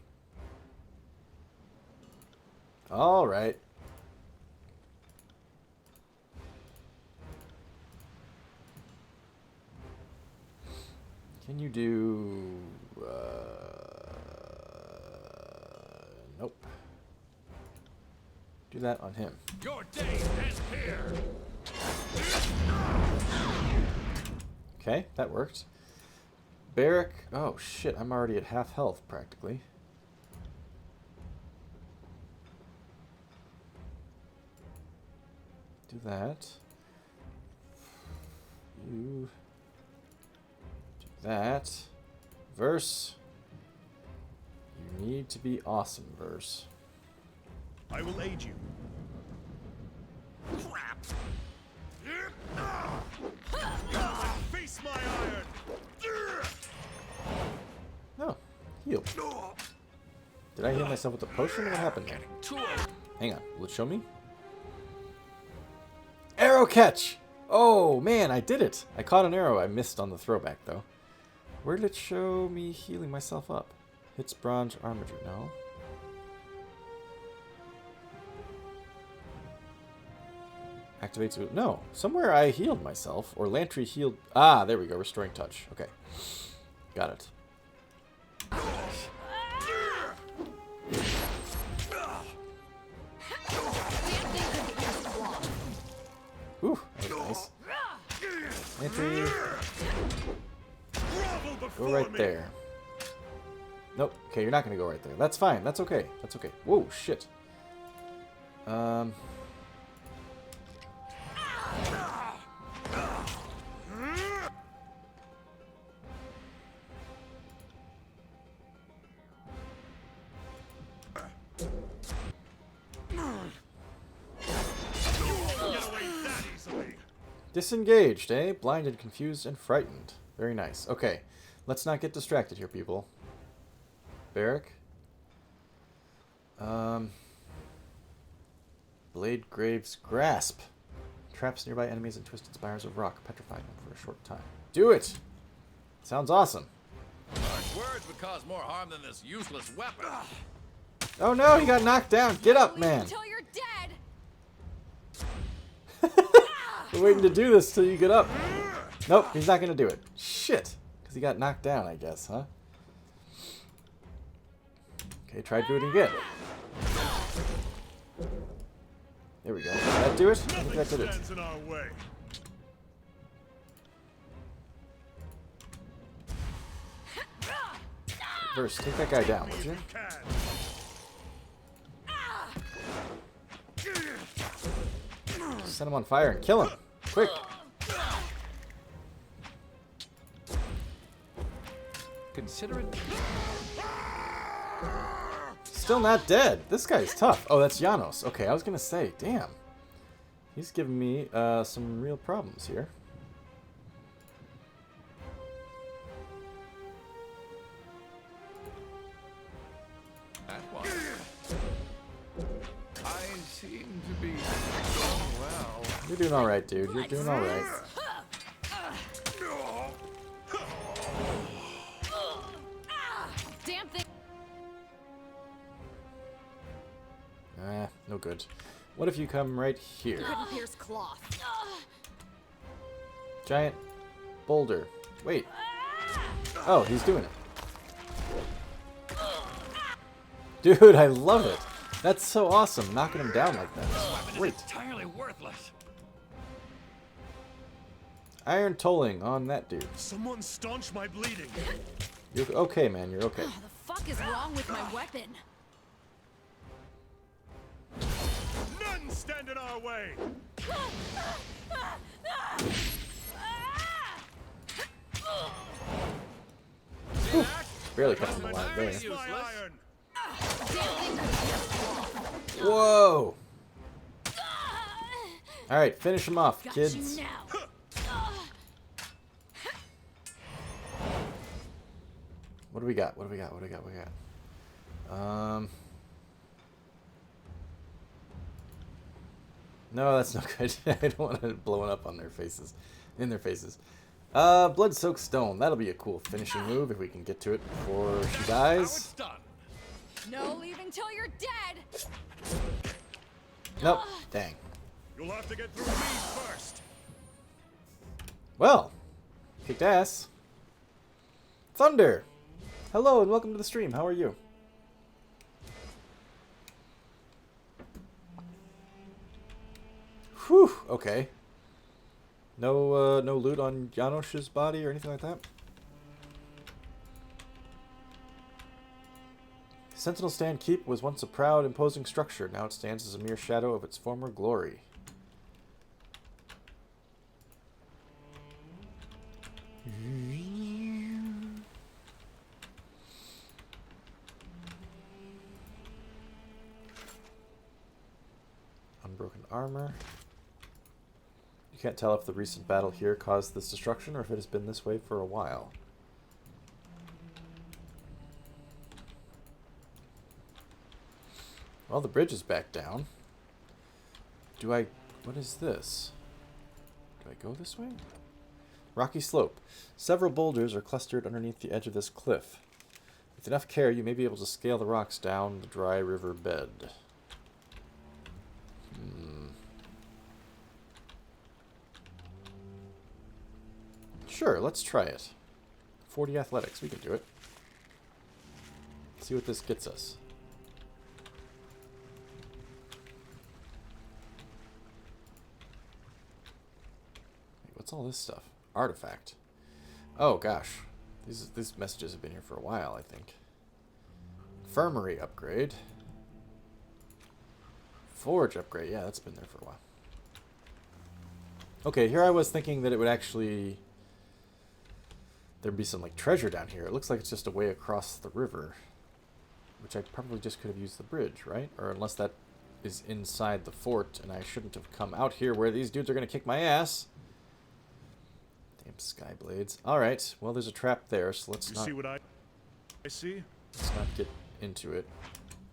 Alright. Can you do... nope. Do that on him. Your days end here. Okay, that worked. Barrack... Oh, shit. I'm already at half health, practically. Do that. You... Do that. Verse. You need to be awesome, Verse. I will aid you. Crap. Face my iron! No. Heal. Did I heal myself with the potion? What happened there? Hang on. Will it show me? Arrow catch! Oh, man, I did it. I caught an arrow. I missed on the throwback, though. Where did it show me healing myself up? Hits bronze armature. No. Activates... No. Somewhere I healed myself. Or Lantry healed... Ah, there we go. Restoring touch. Okay. Got it. Ooh, that was nice. Lantry... Go right there. Nope. Okay, you're not going to go right there. That's fine. That's okay. That's okay. Whoa, shit. Disengaged, eh? Blinded, confused, and frightened. Very nice. Okay. Let's not get distracted here, people. Barrack. Blade Grave's Grasp. Traps nearby enemies and twisted spires of rock, petrifying them for a short time. Do it! Sounds awesome. Harsh words would cause more harm than this useless weapon. Oh no, he got knocked down. Get up, man. Until you're dead. We're waiting to do this till you get up. Nope, he's not going to do it. Shit. Because he got knocked down, I guess, huh? Okay, try to do it again. There we go. Did that do it? I think that did it. In our way. First, take that guy down, would you? Set him on fire and kill him. Quick. Consider it. Still not dead. This guy's tough. Oh, that's Janos. Okay, I was going to say, damn. He's giving me some real problems here. That one. I seem to be doing well. You're doing alright, dude. You're doing alright. Damn thing. No good. What if you come right here? Couldn't pierce cloth. Giant boulder. Wait. Oh, he's doing it. Dude, I love it. That's so awesome, knocking him down like that. Great. Entirely worthless. Iron tolling on that dude. Someone staunch my bleeding. You're okay, man. You're okay. Oh, the fuck is wrong with my weapon? None stand in our way. Whew. Barely kept him alive there. Face my iron. Whoa! Alright, finish him off, Got kids. you now. What do we got? What do we got? What do we got? What do we got? No, that's not good. I don't want it blowing up on their faces. In their faces. Blood-soaked stone. That'll be a cool finishing move if we can get to it before she Now dies. it's done. No leaving till you're dead. Nope. Dang. You'll have to get through me first. Well, kicked ass. Thunder! Hello and welcome to the stream. How are you? Whew, okay. No loot on Janosch's body or anything like that? Sentinel Stand Keep was once a proud, imposing structure. Now it stands as a mere shadow of its former glory. Unbroken armor. You can't tell if the recent battle here caused this destruction or if it has been this way for a while. Well, the bridge is back down. What is this? Do I go this way? Rocky slope. Several boulders are clustered underneath the edge of this cliff. With enough care, you may be able to scale the rocks down the dry river bed. Sure, let's try it. 40 athletics, we can do it. Let's see what this gets us. What's all this stuff? Artifact. Oh gosh, these messages have been here for a while, I think. Infirmary upgrade. Forge upgrade. Yeah, that's been there for a while. Okay, here I was thinking that it would actually there'd be some like treasure down here. It looks like it's just a way across the river, which I probably just could have used the bridge, right? Or unless that is inside the fort and I shouldn't have come out here where these dudes are gonna kick my ass. Sky blades. All right. Well, there's a trap there, so let's not. You see what I see? Let's not get into it.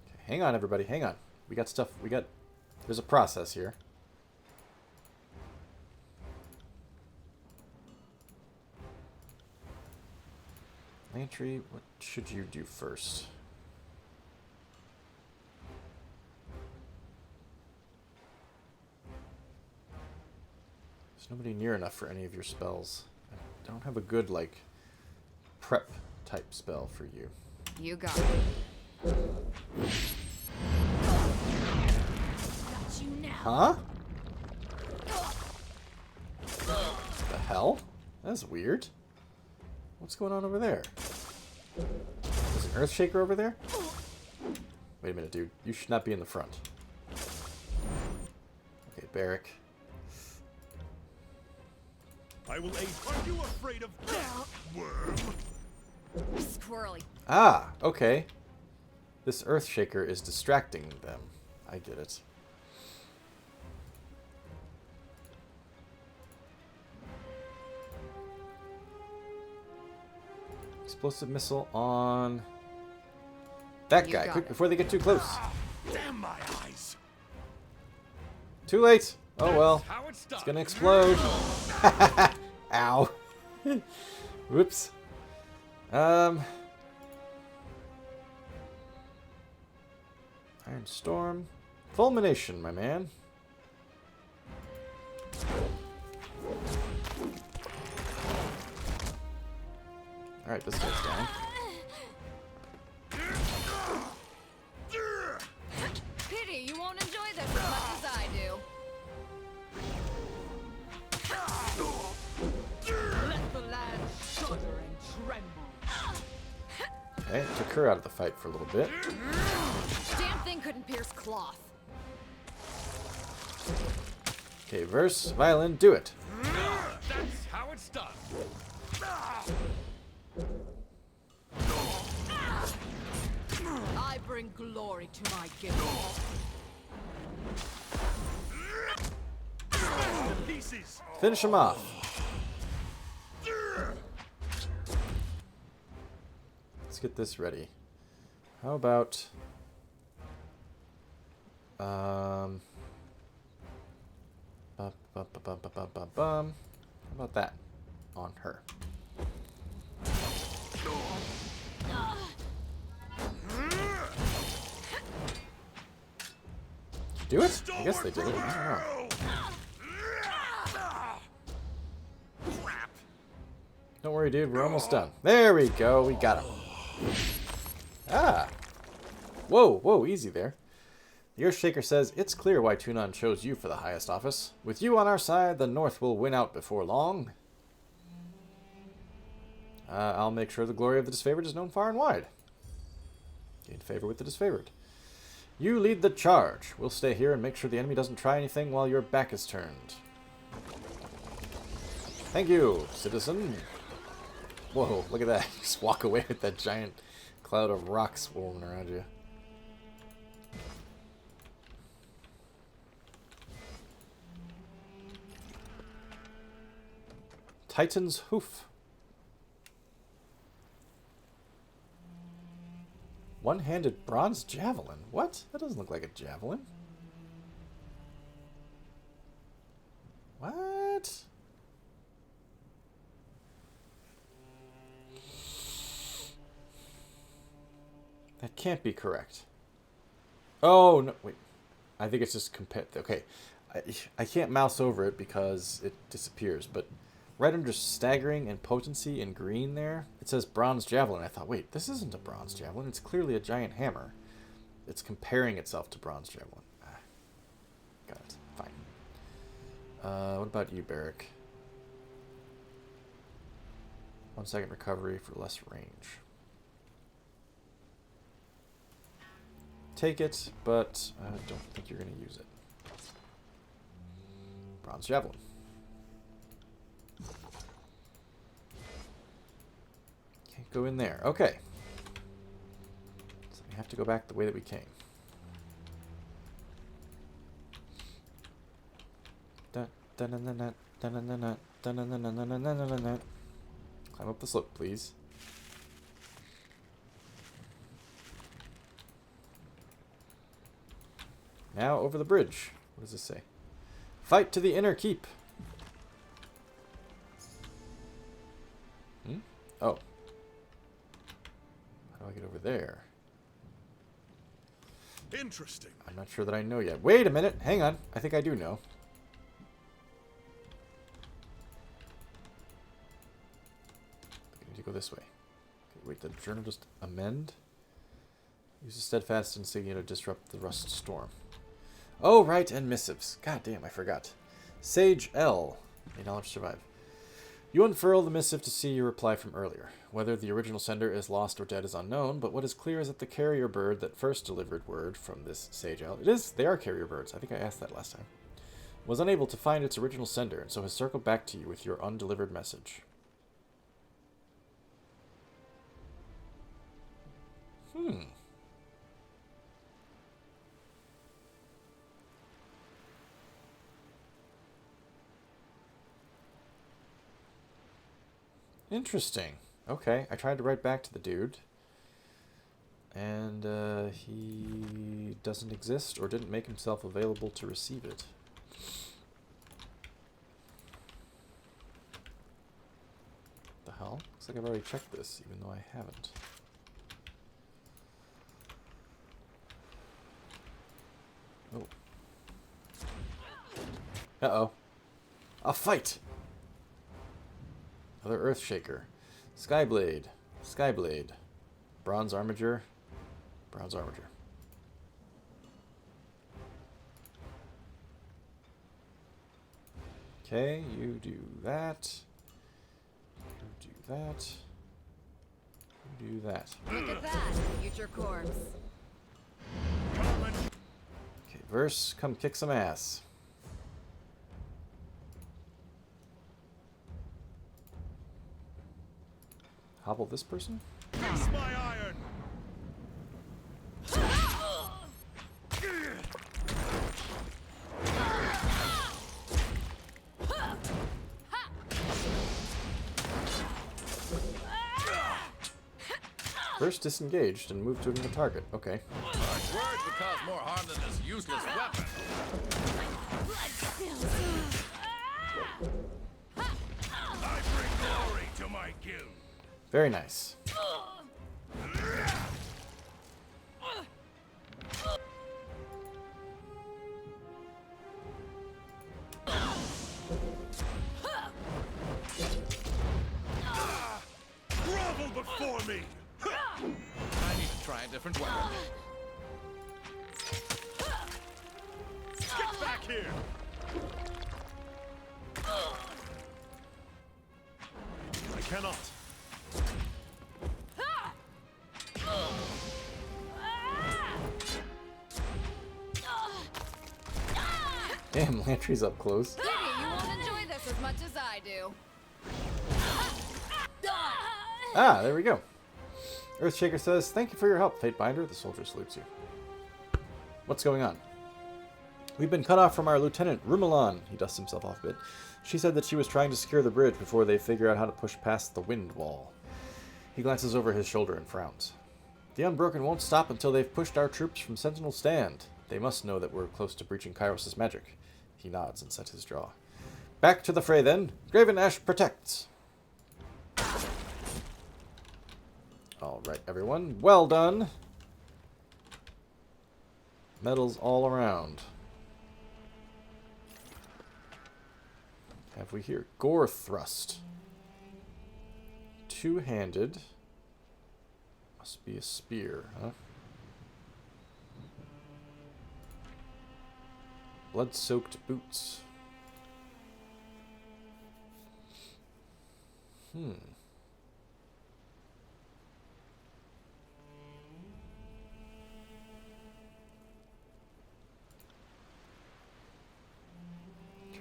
Okay, hang on, everybody. Hang on. We got stuff. There's a process here. Lantry, what should you do first? There's nobody near enough for any of your spells. I don't have a good, like, prep type spell for you. You got it. Got you now. Huh? The hell? That's weird. What's going on over there? There's an earth shaker over there? Wait a minute, dude. You should not be in the front. Okay, Barrack. I will aid. Are you afraid of death, worm? Squirrely. Ah, okay. This earth shaker is distracting them. I get it. Explosive missile on that guy. Quick, before they get too close. Damn my eyes! Too late. Oh well. It's gonna explode. Ow. Whoops. Iron Storm. Fulmination, my man. Alright, this guy's down. Pity you won't enjoy this as much as I do. Let the land shudder and tremble. Okay, took her out of the fight for a little bit. Damn thing couldn't pierce cloth. Okay, verse, violin, do it. That's how it's done. I bring glory to my guild. Pieces! Finish him off. Let's get this ready. How about how about that on her? Do it? I guess they did it. I don't know. Don't worry, dude. We're almost done. There we go. We got him. Ah. Whoa, whoa. Easy there. The Earthshaker says, it's clear why Tunon chose you for the highest office. With you on our side, the North will win out before long. I'll make sure the glory of the disfavored is known far and wide. Gain favor with the disfavored. You lead the charge. We'll stay here and make sure the enemy doesn't try anything while your back is turned. Thank you, citizen. Whoa, look at that. Just walk away with that giant cloud of rocks swarming around you. Titan's Hoof. One-handed bronze javelin. What? That doesn't look like a javelin. What? That can't be correct. Oh, no. Wait. I think it's just compared. Okay. I can't mouse over it because it disappears, but right under staggering and potency in green there, it says bronze javelin. I thought, wait, this isn't a bronze javelin. It's clearly a giant hammer. It's comparing itself to bronze javelin. Ah, got it. Fine. What about you, Barrick? 1 second recovery for less range. Take it, but I don't think you're going to use it. Bronze javelin. Can't go in there. Okay. So we have to go back the way that we came. Climb up the slope, please. Now over the bridge. What does this say? Fight to the inner keep. Oh. How do I get over there? Interesting. I'm not sure that I know yet. Wait a minute. Hang on. I think I do know. I need to go this way. Okay, wait, did the journal just amend? Use a steadfast insignia to disrupt the rust storm. Oh, right, and missives. God damn, I forgot. Sage L. $8 survive. You unfurl the missive to see your reply from earlier. Whether the original sender is lost or dead is unknown, but what is clear is that the carrier bird that first delivered word from this Sage L, they are carrier birds, I think I asked that last time, was unable to find its original sender, and so has circled back to you with your undelivered message. Interesting. Okay, I tried to write back to the dude, and he doesn't exist or didn't make himself available to receive it. The hell? Looks like I've already checked this, even though I haven't. Oh. Uh-oh. A fight! Another Earthshaker. Skyblade. Skyblade. Bronze Armiger. Bronze Armiger. Okay, you do that. You do that. You do that. Look at that, future corpse. Okay, Verse, come kick some ass. Hobble this person? Face my iron. First disengaged and moved to the target. Okay. Words would cause more harm than this useless weapon. I bring glory to my guild. Very nice. me! I need to try a different weapon. Get back here! I cannot. Damn, Lantry's up close. Maybe you won't enjoy this as much as I do. Ah, there we go. Earthshaker says, "Thank you for your help, Fatebinder." The soldier salutes you. What's going on? We've been cut off from our Lieutenant, Rumelan. He dusts himself off a bit. She said that she was trying to secure the bridge before they figure out how to push past the wind wall. He glances over his shoulder and frowns. The Unbroken won't stop until they've pushed our troops from Sentinel Stand. They must know that we're close to breaching Kairos' magic. He nods and sets his jaw. Back to the fray, then. Graven Ash protects. All right, everyone. Well done. Medals all around. Have we here? Gore Thrust. Two-handed. Must be a spear, huh? Blood-soaked boots. Trying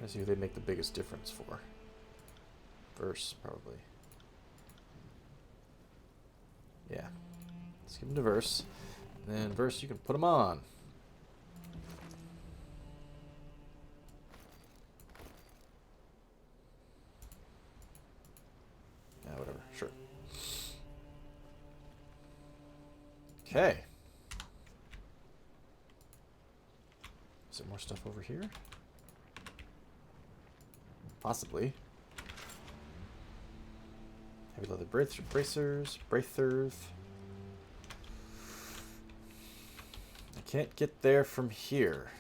to see who they make the biggest difference for. Verse, probably. Yeah. Let's give him to Verse. And then Verse, you can put him on. Yeah, whatever. Sure. Okay. Is there more stuff over here? Possibly. Heavy leather bracers. I can't get there from here.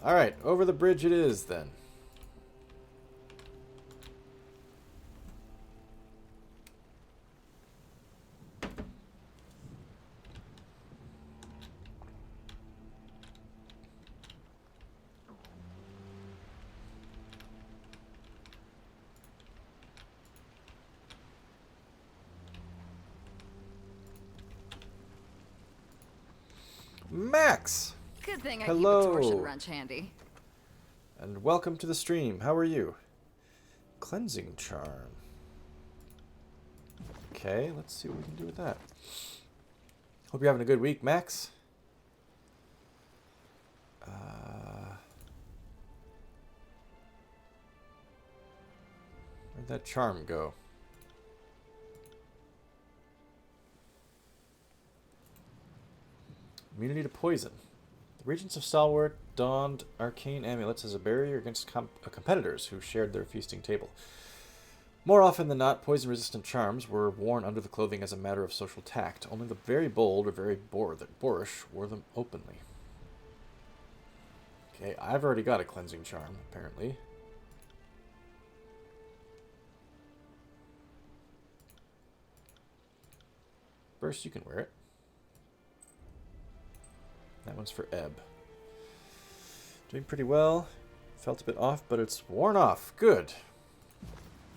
Alright, over the bridge it is then. Max! Good thing I Hello. keep a torsion wrench handy. And welcome to the stream. How are you? Cleansing charm. Okay, let's see what we can do with that. Hope you're having a good week, Max. Where'd that charm go? Immunity to poison. The Regents of Stalwart donned arcane amulets as a barrier against competitors who shared their feasting table. More often than not, poison-resistant charms were worn under the clothing as a matter of social tact. Only the very bold or very boorish wore them openly. Okay, I've already got a cleansing charm, apparently. First, you can wear it. That one's for Ebb. Doing pretty well. Felt a bit off, but it's worn off. Good.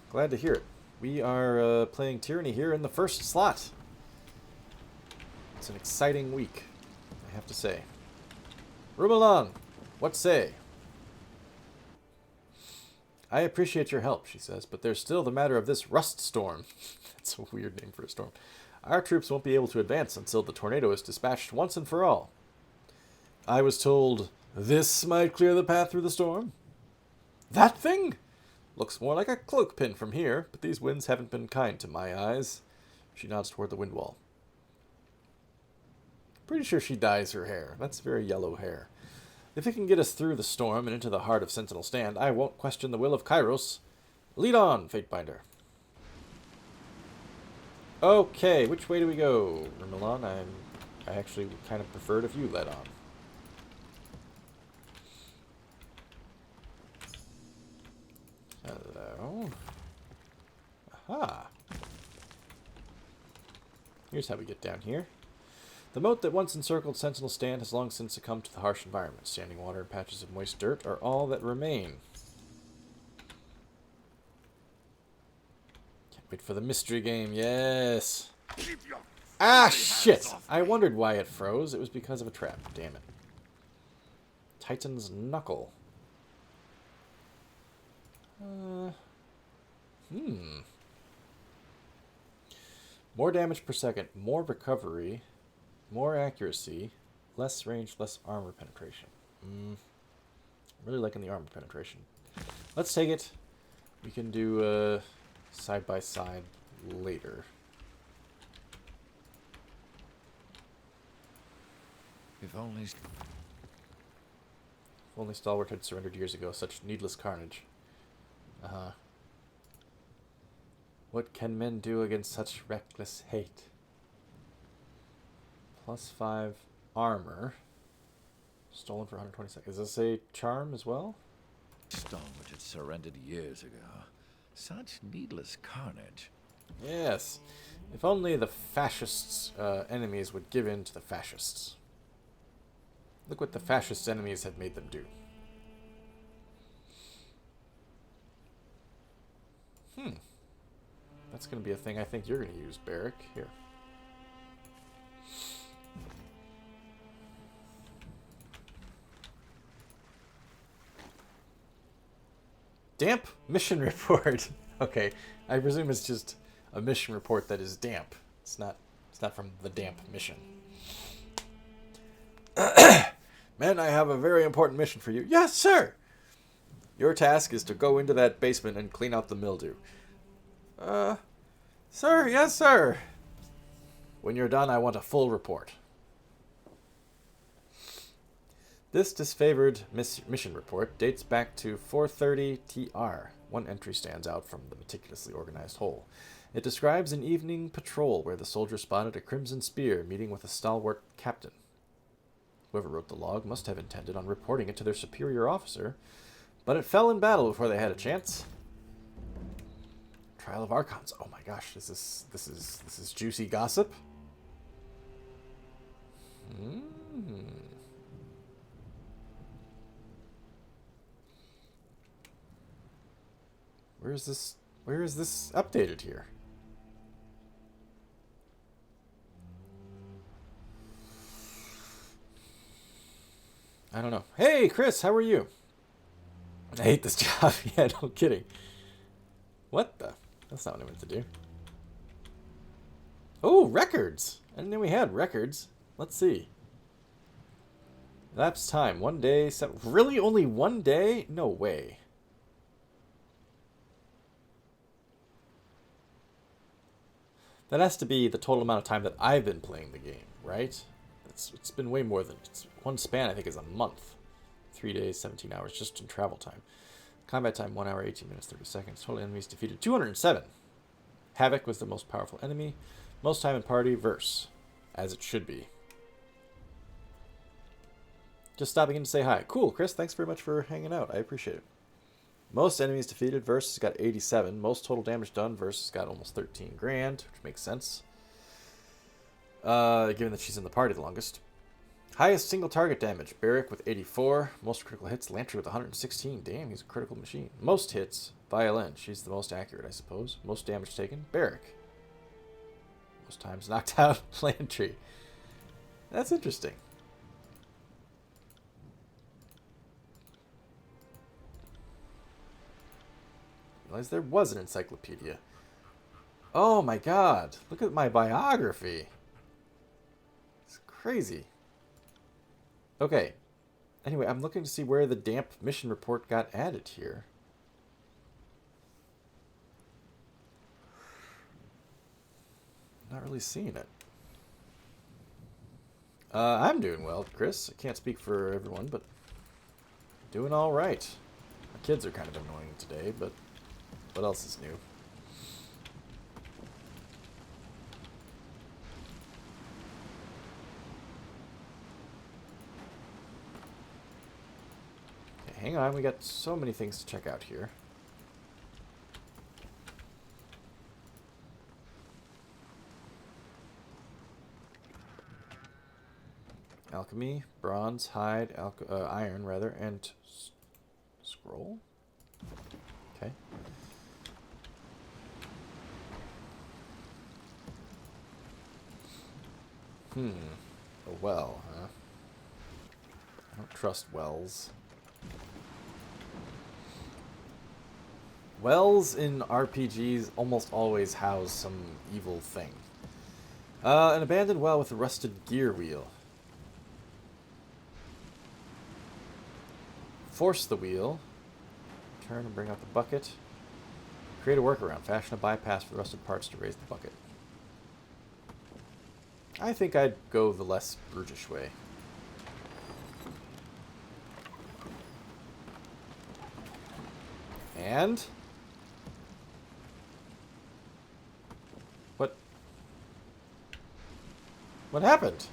Glad to hear it. We are playing Tyranny here in the first slot. It's an exciting week, I have to say. Rumelan, what say? I appreciate your help, she says, but there's still the matter of this rust storm. That's a weird name for a storm. Our troops won't be able to advance until the tornado is dispatched once and for all. I was told this might clear the path through the storm. That thing? Looks more like a cloak pin from here, but these winds haven't been kind to my eyes. She nods toward the wind wall. Pretty sure she dyes her hair. That's very yellow hair. If it can get us through the storm and into the heart of Sentinel Stand, I won't question the will of Kairos. Lead on, Fatebinder. Okay, which way do we go? Rumelan, I actually kind of preferred if you led on. Hello. Aha. Here's how we get down here. The moat that once encircled Sentinel Stand has long since succumbed to the harsh environment. Standing water and patches of moist dirt are all that remain. Can't wait for the mystery game. Yes. Ah, shit! I wondered why it froze. It was because of a trap. Damn it. Titan's Knuckle. More damage per second, more recovery, more accuracy, less range, less armor penetration. I'm really liking the armor penetration. Let's take it. We can do side by side later. If only... If only Stalwart had surrendered years ago. Such needless carnage. What can men do against such reckless hate? +5 armor. Stolen for 120 seconds. Is this a charm as well? Stalwart had surrendered years ago. Such needless carnage. Yes. If only the fascists' enemies would give in to the fascists. Look what the fascists' enemies have made them do. That's going to be a thing I think you're going to use, Barrick. Here. Damp mission report. Okay, I presume it's just a mission report that is damp. It's not from the damp mission. Men, I have a very important mission for you. Yes, sir. Your task is to go into that basement and clean out the mildew. Sir, yes, sir. When you're done, I want a full report. This disfavored mission report dates back to 4:30 TR. One entry stands out from the meticulously organized whole. It describes an evening patrol where the soldier spotted a crimson spear meeting with a stalwart captain. Whoever wrote the log must have intended on reporting it to their superior officer, but it fell in battle before they had a chance. Trial of Archons. Oh my gosh, this is juicy gossip. Where is this updated here? I don't know. Hey, Chris, how are you? I hate this job. Yeah, no kidding. What the? That's not what I meant to do. Oh, records! I didn't know we had records. Let's see. Lapse time, 1 day. Really? Only 1 day? No way. That has to be the total amount of time that I've been playing the game, right? It's been way more than... one span, I think, is a month. 3 days, 17 hours, just in travel time. Combat time, 1 hour, 18 minutes, 30 seconds. Total enemies defeated, 207. Havoc was the most powerful enemy. Most time in party, verse. As it should be. Just stopping in to say hi. Cool, Chris, thanks very much for hanging out. I appreciate it. Most enemies defeated, verse has got 87. Most total damage done, verse has got almost 13 grand, which makes sense. Given that she's in the party the longest. Highest single target damage, Barrick with 84. Most critical hits, Lantry with 116. Damn, he's a critical machine. Most hits, Violin. She's the most accurate, I suppose. Most damage taken, Barrick. Most times knocked out, Lantry. That's interesting. I realized there was an encyclopedia. Oh my god, look at my biography. It's crazy. Okay. Anyway, I'm looking to see where the damp mission report got added here. Not really seeing it. I'm doing well, Chris. I can't speak for everyone, but doing all right. My kids are kind of annoying today, but what else is new? Hang on, we got so many things to check out here. Alchemy, bronze, hide, iron, rather, and scroll? Okay. A well, huh? I don't trust wells. Wells in RPGs almost always house some evil thing. An abandoned well with a rusted gear wheel. Force the wheel. Turn and bring out the bucket. Create a workaround. Fashion a bypass for the rusted parts to raise the bucket. I think I'd go the less brutish way. And... What happened?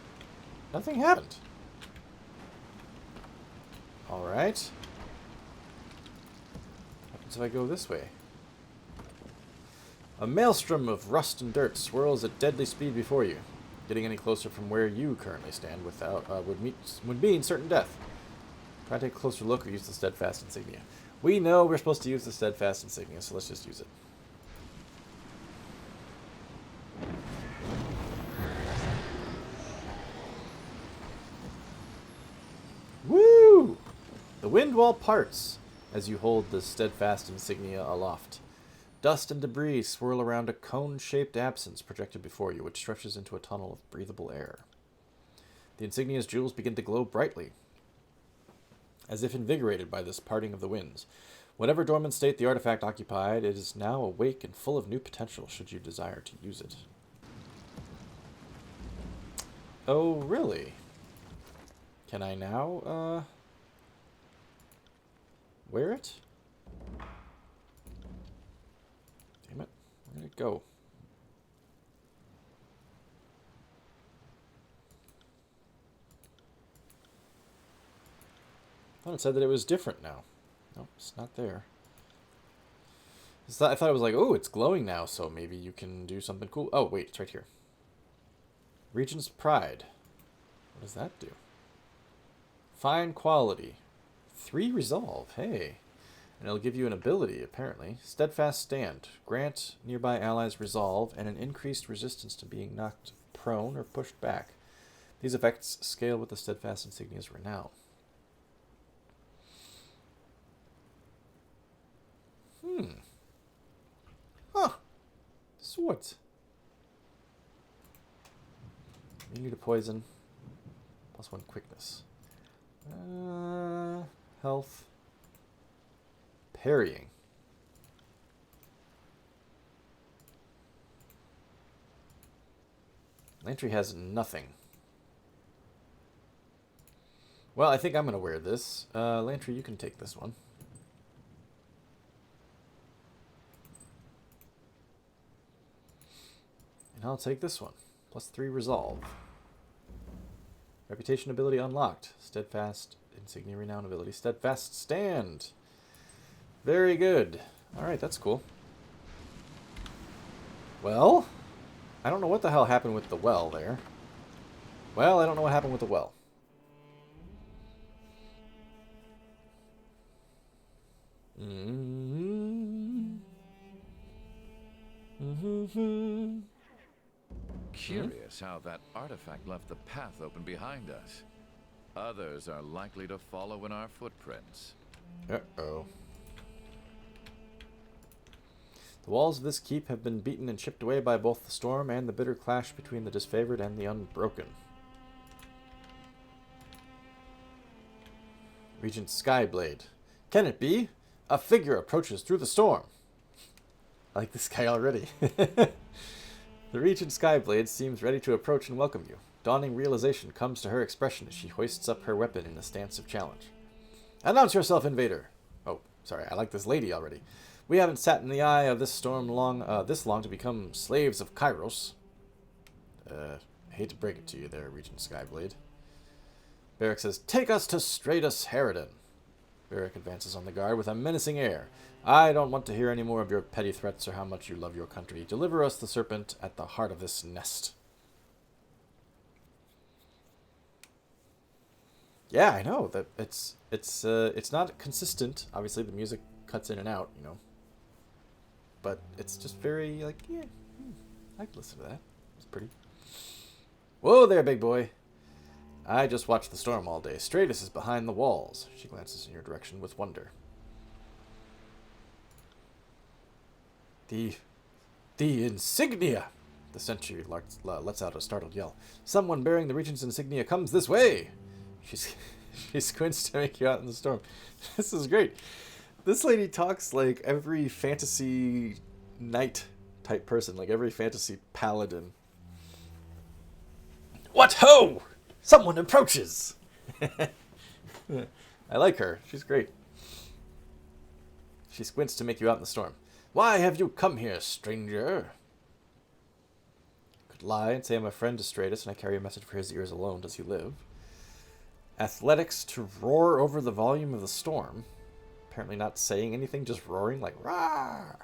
Nothing happened. Alright. What happens if I go this way? A maelstrom of rust and dirt swirls at deadly speed before you. Getting any closer from where you currently stand without would mean certain death. Try to take a closer look or use the steadfast insignia. We know we're supposed to use the steadfast insignia, so let's just use it. Woo! The wind wall parts as you hold the steadfast insignia aloft. Dust and debris swirl around a cone-shaped absence projected before you, which stretches into a tunnel of breathable air. The insignia's jewels begin to glow brightly, as if invigorated by this parting of the winds. Whatever dormant state the artifact occupied, it is now awake and full of new potential should you desire to use it. Oh, really? Can I now, wear it? Damn it. Where did it go? I thought it said that it was different now. Nope, it's not there. I thought it was like, oh, it's glowing now, so maybe you can do something cool. Oh, wait, it's right here. Regent's Pride. What does that do? Fine quality. 3 resolve. Hey. And it'll give you an ability, apparently. Steadfast Stand. Grant nearby allies resolve and an increased resistance to being knocked prone or pushed back. These effects scale with the Steadfast Insignia's renown. Huh. Swords. Immunity to poison. +1 quickness. Health. Parrying. Lantry has nothing. Well, I think I'm going to wear this. Lantry, you can take this one. And I'll take this one. +3 resolve. Reputation ability unlocked. Steadfast insignia renown ability. Steadfast stand. Very good. Alright, that's cool. Well, I don't know what the hell happened with the well there. Well, I don't know what happened with the well. Curious how that artifact left the path open behind us. Others are likely to follow in our footprints. Uh-oh. The walls of this keep have been beaten and chipped away by both the storm and the bitter clash between the disfavored and the unbroken. Regent Skyblade. Can it be? A figure approaches through the storm. I like this guy already. The Regent Skyblade seems ready to approach and welcome you. Dawning realization comes to her expression as she hoists up her weapon in a stance of challenge. Announce yourself, invader! Oh, sorry, I like this lady already. We haven't sat in the eye of this storm this long to become slaves of Kairos. I hate to break it to you there, Regent Skyblade. Beric says, take us to Stratus Harridan. Beric advances on the guard with a menacing air. I don't want to hear any more of your petty threats or how much you love your country. Deliver us the serpent at the heart of this nest. Yeah, I know that it's not consistent. Obviously, the music cuts in and out, but it's just very like I'd listen to that. It's pretty. Whoa there, big boy. I just watched the storm all day. Stratus is behind the walls. She glances in your direction with wonder. The insignia! The sentry lets out a startled yell. Someone bearing the Regent's insignia comes this way! She squints to make you out in the storm. This is great. This lady talks like every fantasy knight type person, like every fantasy paladin. What ho! Someone approaches! I like her. She's great. She squints to make you out in the storm. Why have you come here, stranger? Could lie and say I'm a friend to Stratus and I carry a message for his ears alone. Does he live? Athletics to roar over the volume of the storm. Apparently not saying anything, just roaring like rawr.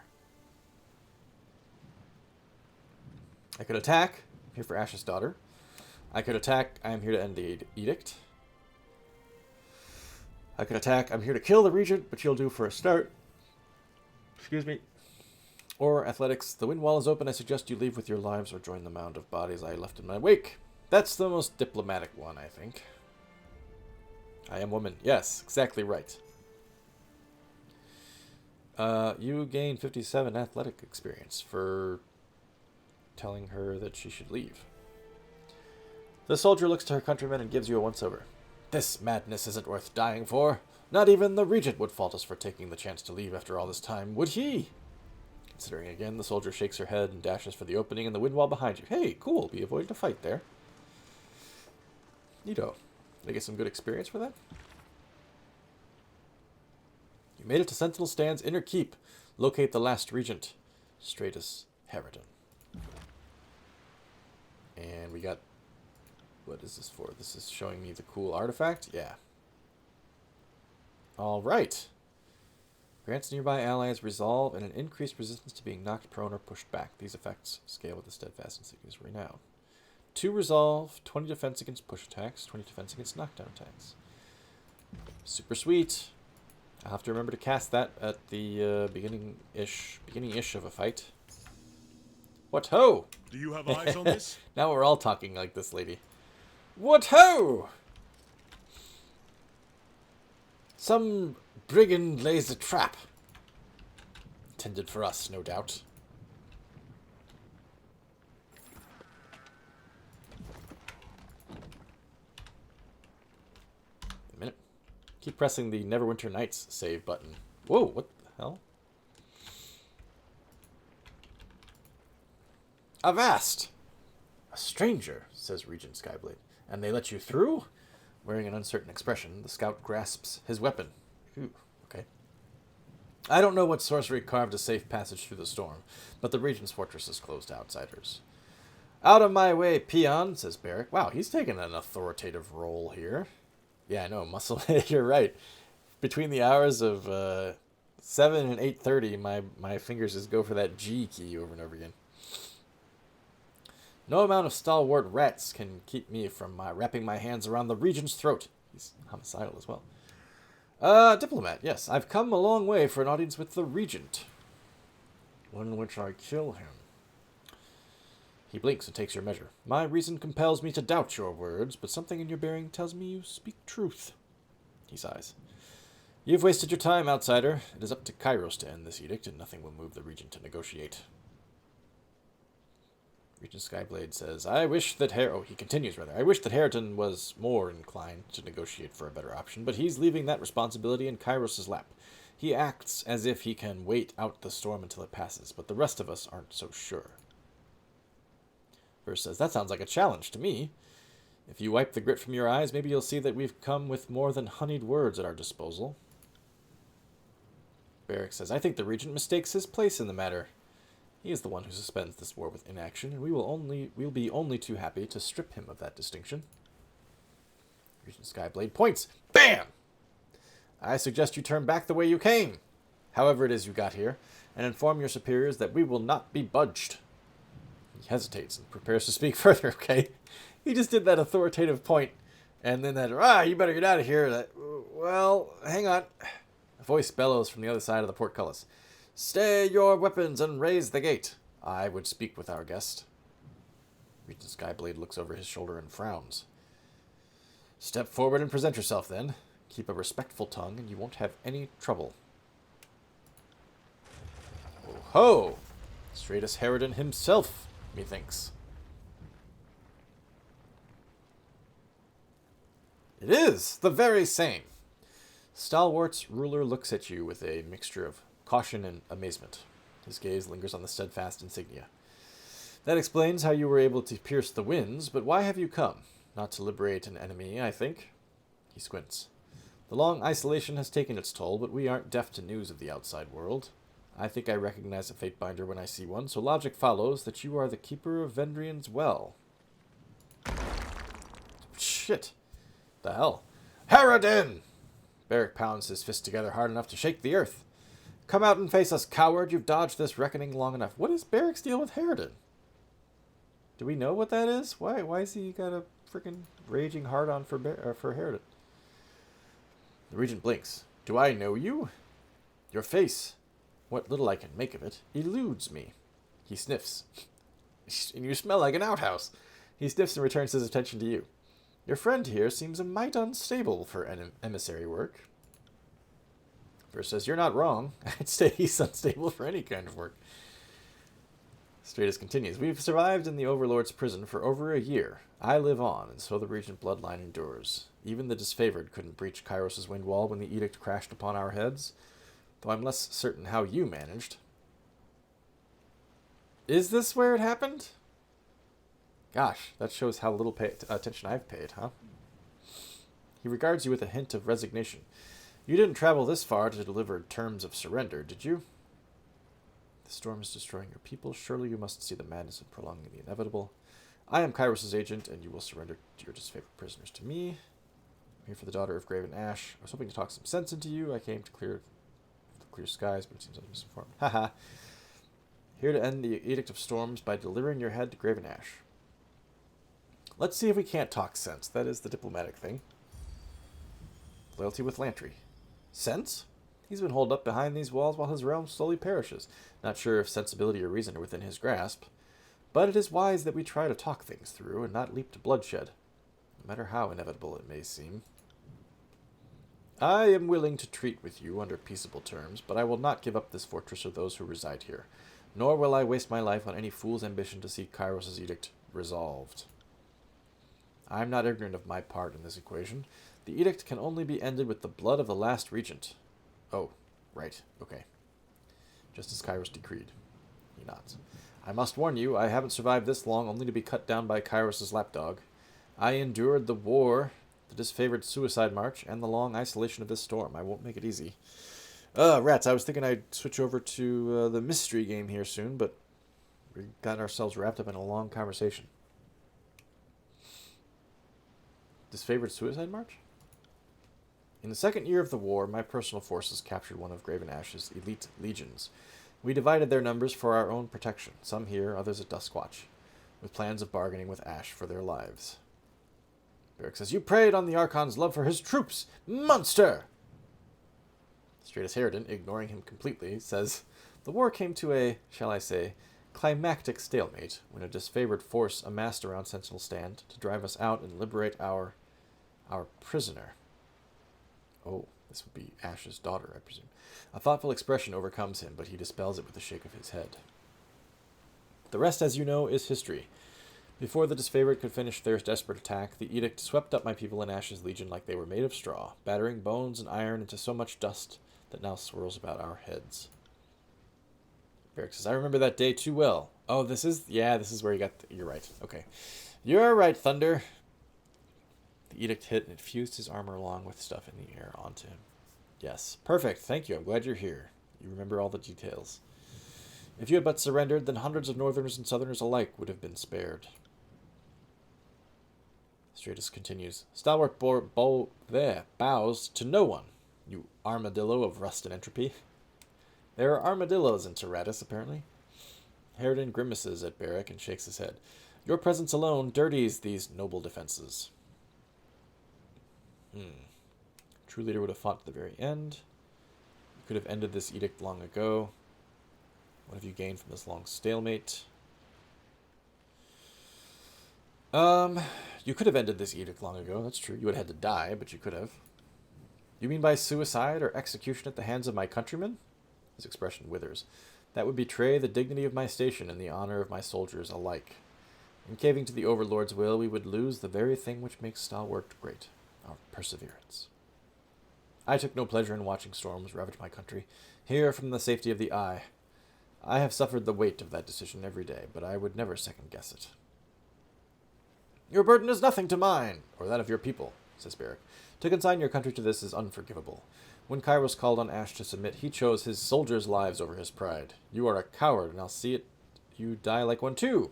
I could attack. I'm here for Ash's daughter. I could attack. I am here to end the edict. I could attack. I'm here to kill the regent, but you'll do for a start. Excuse me. Or athletics. The wind wall is open. I suggest you leave with your lives or join the mound of bodies I left in my wake. That's the most diplomatic one, I think. I am woman. Yes, exactly right. You gain 57 athletic experience for telling her that she should leave. The soldier looks to her countrymen and gives you a once-over. This madness isn't worth dying for. Not even the regent would fault us for taking the chance to leave after all this time, would he? Considering again, the soldier shakes her head and dashes for the opening in the wind wall behind you. Hey, cool. We avoided a fight there. Neato. Did I get some good experience for that? You made it to Sentinel Stand's inner keep. Locate the last regent, Stratus Harridan. And we got... What is this for? This is showing me the cool artifact? Yeah. Alright. Grants nearby allies resolve and an increased resistance to being knocked prone or pushed back. These effects scale with the steadfast insignia's renown. 2 resolve, 20 defense against push attacks, 20 defense against knockdown attacks. Super sweet. I'll have to remember to cast that at the beginning-ish of a fight. What ho! Do you have eyes on this? Now we're all talking like this lady. What ho! Some brigand lays a trap. Intended for us, no doubt. A minute. Keep pressing the Neverwinter Nights save button. Whoa, what the hell? Avast! A stranger, says Regent Skyblade. And they let you through? Wearing an uncertain expression, the scout grasps his weapon. Ooh, okay. I don't know what sorcery carved a safe passage through the storm, but the Regent's fortress is closed to outsiders. Out of my way, peon, says Barrick. Wow, he's taking an authoritative role here. Yeah, I know, muscle. You're right. Between the hours of 7 and 8:30, my fingers just go for that G key over and over again. No amount of stalwart rats can keep me from wrapping my hands around the Regent's throat. He's homicidal as well. Diplomat, yes. I've come a long way for an audience with the Regent. One in which I kill him. He blinks and takes your measure. My reason compels me to doubt your words, but something in your bearing tells me you speak truth. He sighs. You've wasted your time, outsider. It is up to Kairos to end this edict, and nothing will move the Regent to negotiate. Regent Skyblade says, I wish that he continues, rather. I wish that Harridan was more inclined to negotiate for a better option, but he's leaving that responsibility in Kairos' lap. He acts as if he can wait out the storm until it passes, but the rest of us aren't so sure. Verse says, that sounds like a challenge to me. If you wipe the grit from your eyes, maybe you'll see that we've come with more than honeyed words at our disposal. Barrick says, I think the Regent mistakes his place in the matter. He is the one who suspends this war with inaction, and we'll be only too happy to strip him of that distinction. Regent Skyblade points. Bam! I suggest you turn back the way you came, however it is you got here, and inform your superiors that we will not be budged. He hesitates and prepares to speak further, okay? He just did that authoritative point, And then you better get out of here. Well, hang on. A voice bellows from the other side of the portcullis. Stay your weapons and raise the gate. I would speak with our guest. Regent Skyblade looks over his shoulder and frowns. Step forward and present yourself, then. Keep a respectful tongue, and you won't have any trouble. Oh ho! Straight as Harridan himself, methinks. It is the very same. Stalwart's ruler looks at you with a mixture of caution and amazement. His gaze lingers on the steadfast insignia. That explains how you were able to pierce the winds, but why have you come? Not to liberate an enemy, I think. He squints. The long isolation has taken its toll, but we aren't deaf to news of the outside world. I think I recognize a Fatebinder when I see one, so logic follows that you are the keeper of Vendrian's well. Shit. The hell? Harridan! Beric pounds his fist together hard enough to shake the earth. Come out and face us, coward. You've dodged this reckoning long enough. What is Beric's deal with Harridan? Do we know what that is? Why is he got a freaking raging hard-on for Harridan? The regent blinks. Do I know you? Your face, what little I can make of it, eludes me. He sniffs. And you smell like an outhouse. He sniffs and returns his attention to you. Your friend here seems a mite unstable for emissary work. First says, you're not wrong. I'd say he's unstable for any kind of work. Stratus continues, we've survived in the Overlord's prison for over a year. I live on, and so the Regent bloodline endures. Even the disfavored couldn't breach Kairos' wind wall when the edict crashed upon our heads, though I'm less certain how you managed. Is this where it happened? Gosh, that shows how little attention I've paid, huh? He regards you with a hint of resignation. You didn't travel this far to deliver terms of surrender, did you? The storm is destroying your people. Surely you must see the madness of prolonging the inevitable. I am Kairos' agent, and you will surrender your disfavored prisoners to me. I'm here for the daughter of Graven Ash. I was hoping to talk some sense into you. I came to clear skies, but it seems I'm misinformed. Haha. Here to end the Edict of Storms by delivering your head to Graven Ash. Let's see if we can't talk sense. That is the diplomatic thing. Loyalty with Lantry. Sense? He's been holed up behind these walls while his realm slowly perishes. Not sure if sensibility or reason are within his grasp. But it is wise that we try to talk things through and not leap to bloodshed, no matter how inevitable it may seem. I am willing to treat with you under peaceable terms, but I will not give up this fortress or those who reside here, nor will I waste my life on any fool's ambition to see Kairos' edict resolved. I am not ignorant of my part in this equation. The edict can only be ended with the blood of the last regent. Oh, right, okay. Just as Kairos decreed. He nods. I must warn you, I haven't survived this long only to be cut down by Kairos' lapdog. I endured the war, the disfavored suicide march, and the long isolation of this storm. I won't make it easy. Rats, I was thinking I'd switch over to the mystery game here soon, but we got ourselves wrapped up in a long conversation. Disfavored suicide march? In the second year of the war, my personal forces captured one of Graven Ash's elite legions. We divided their numbers for our own protection, some here, others at Duskwatch, with plans of bargaining with Ash for their lives. Beric says, you preyed on the Archon's love for his troops! Monster! Straight as Harridan, ignoring him completely, says, the war came to a, shall I say, climactic stalemate when a disfavored force amassed around Sentinel Stand to drive us out and liberate our prisoner. Oh, this would be Ash's daughter, I presume. A thoughtful expression overcomes him, but he dispels it with a shake of his head. The rest, as you know, is history. Before the disfavored could finish their desperate attack, the edict swept up my people in Ash's legion like they were made of straw, battering bones and iron into so much dust that now swirls about our heads. Beric says, I remember that day too well. Oh, this is where you got... You're right. Okay. You're right, Thunder. The edict hit, and it fused his armor along with stuff in the air onto him. Yes. Perfect. Thank you. I'm glad you're here. You remember all the details. If you had but surrendered, then hundreds of Northerners and Southerners alike would have been spared. Stratus continues. Stalwart bows to no one, you armadillo of rust and entropy. There are armadillos in Tyranny, apparently. Harridan grimaces at Beric and shakes his head. Your presence alone dirties these noble defenses. True leader would have fought to the very end. You could have ended this edict long ago. What have you gained from this long stalemate? You could have ended this edict long ago. That's true. You would have had to die, but you could have. You mean by suicide or execution at the hands of my countrymen? His expression withers. That would betray the dignity of my station and the honor of my soldiers alike. In caving to the Overlord's will, we would lose the very thing which makes stalwart great, our perseverance. I took no pleasure in watching storms ravage my country, here from the safety of the eye. I have suffered the weight of that decision every day, but I would never second-guess it. Your burden is nothing to mine, or that of your people, says Beric. To consign your country to this is unforgivable. When Kairos called on Ash to submit, he chose his soldiers' lives over his pride. You are a coward, and I'll see it you die like one too.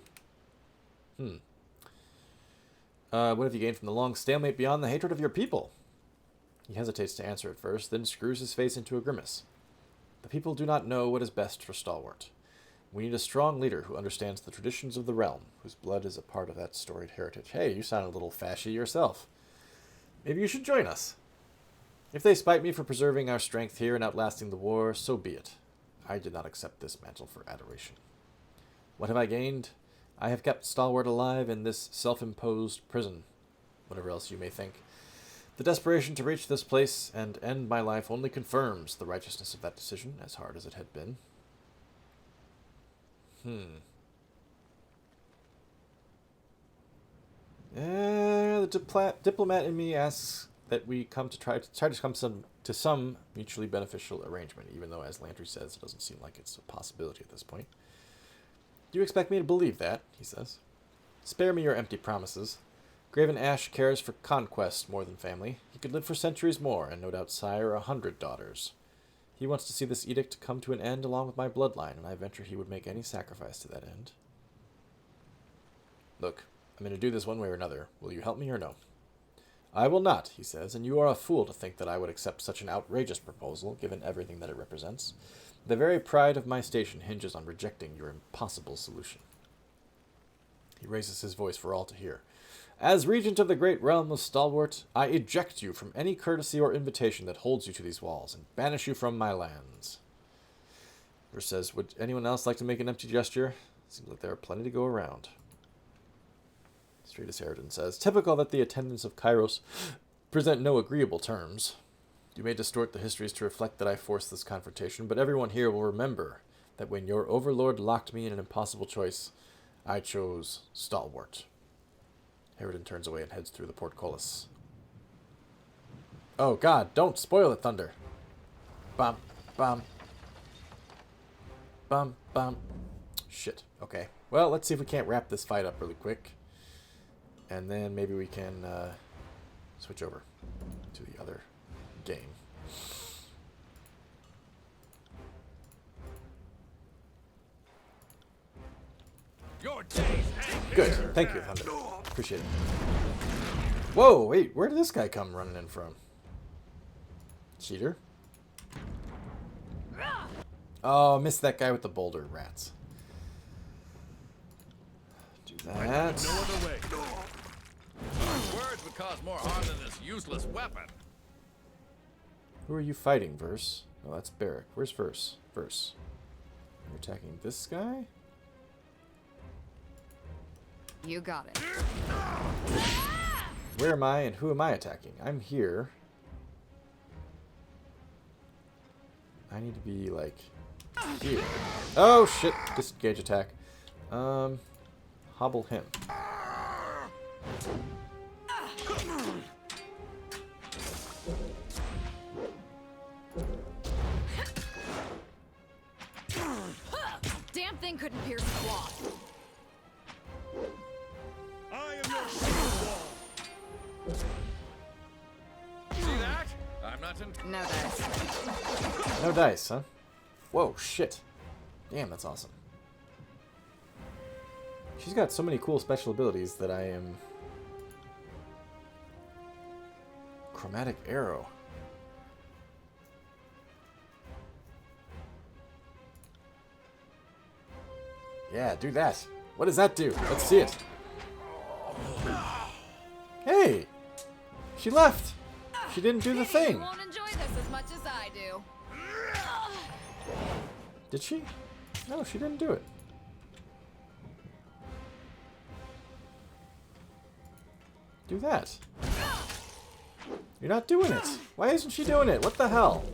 What have you gained from the long stalemate beyond the hatred of your people? He hesitates to answer at first, then screws his face into a grimace. The people do not know what is best for Stalwart. We need a strong leader who understands the traditions of the realm, whose blood is a part of that storied heritage. Hey, you sound a little fashy yourself. Maybe you should join us. If they spite me for preserving our strength here and outlasting the war, so be it. I did not accept this mantle for adoration. What have I gained? I have kept Stalwart alive in this self-imposed prison. Whatever else you may think. The desperation to reach this place and end my life only confirms the righteousness of that decision, as hard as it had been. The diplomat in me asks that we come to try to come to some mutually beneficial arrangement, even though, as Landry says, it doesn't seem like it's a possibility at this point. Do you expect me to believe that? He says. Spare me your empty promises. Graven Ash cares for conquest more than family. He could live for centuries more, and no doubt sire 100 daughters. He wants to see this edict come to an end along with my bloodline, and I venture he would make any sacrifice to that end. Look, I'm going to do this one way or another. Will you help me or no? I will not, he says, and you are a fool to think that I would accept such an outrageous proposal, given everything that it represents. The very pride of my station hinges on rejecting your impossible solution. He raises his voice for all to hear. As regent of the great realm of Stalwart, I eject you from any courtesy or invitation that holds you to these walls, and banish you from my lands. Verse says, would anyone else like to make an empty gesture? Seems like there are plenty to go around. Stratus Eridan says, typical that the attendants of Kairos present no agreeable terms. You may distort the histories to reflect that I forced this confrontation, but everyone here will remember that when your overlord locked me in an impossible choice, I chose Stalwart. Eridan turns away and heads through the portcullis. Oh god, don't spoil it, Thunder. Bum, bum. Bum, bum. Shit, okay. Well, let's see if we can't wrap this fight up really quick. And then maybe we can switch over to the other game. Your days hang Good, here. thank you, Thunder. Appreciate it. Whoa, wait, where did this guy come running in from? Cheater? Oh, missed that guy with the boulder, rats. Do that. No other way. Harsh words would cause more harm than this useless weapon. Who are you fighting, Verse? Oh, that's Beric. Where's Verse? Verse. You're attacking this guy? You got it. Where am I and who am I attacking? I'm here. I need to be, like, here. Oh, shit. Disengage attack. Hobble him. Damn thing couldn't pierce the wall. I am your shield wall. See that? I'm not in. No dice. No dice, huh? Whoa, shit. Damn, that's awesome. She's got so many cool special abilities that I am... Chromatic Arrow. Yeah, do that. What does that do? Let's see it. Hey! She left! She didn't do the You thing. won't enjoy this as much as I do. Did she? No, she didn't do it. Do that. You're not doing it. Why isn't she doing it? What the hell?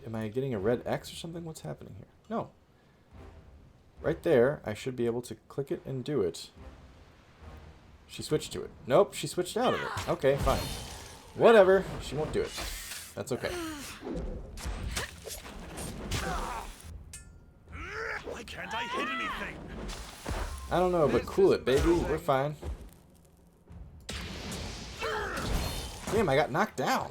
Am I getting a red X or something? What's happening here? No. Right there, I should be able to click it and do it. She switched to it. Nope, she switched out of it. Okay, fine. Whatever. She won't do it. That's okay. Why can't I hit anything? I don't know, but cool it, baby. We're fine. Damn, I got knocked down.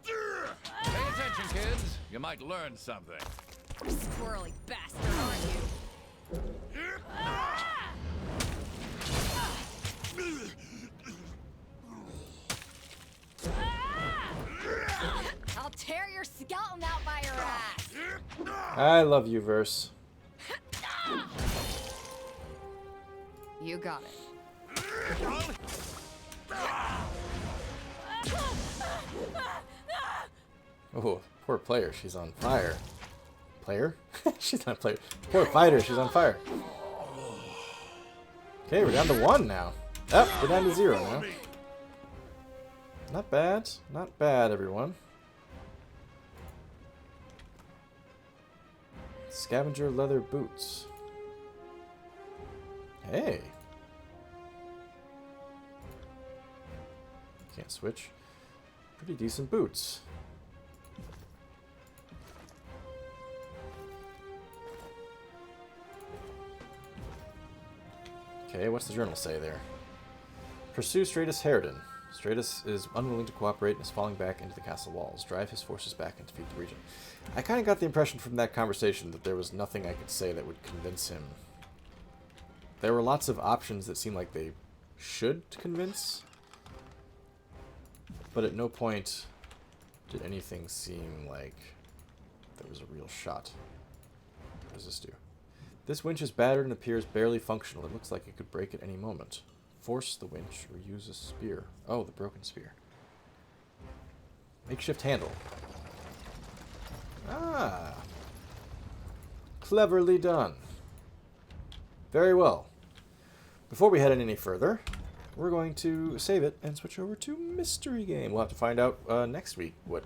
Pay attention, kids. You might learn something. Squirrely bastard, aren't you? I'll tear your skeleton out by your ass. I love you, Verse. You got it. Oh, poor player. She's on fire. Player? She's not a player. Poor fighter. She's on fire. Okay, we're down to 1 now. Oh, we're down to 0 now. Not bad. Not bad, everyone. Scavenger leather boots. Hey. Can't switch. Pretty decent boots. Okay, what's the journal say there? Pursue Stratus Harridan. Stratus is unwilling to cooperate and is falling back into the castle walls. Drive his forces back and defeat the region. I kind of got the impression from that conversation that there was nothing I could say that would convince him. There were lots of options that seemed like they should convince, but at no point did anything seem like there was a real shot. What does this do? This winch is battered and appears barely functional. It looks like it could break at any moment. Force the winch or use a spear. Oh, the broken spear. Makeshift handle. Ah. Cleverly done. Very well. Before we head in any further, we're going to save it and switch over to Mystery Game. We'll have to find out next week what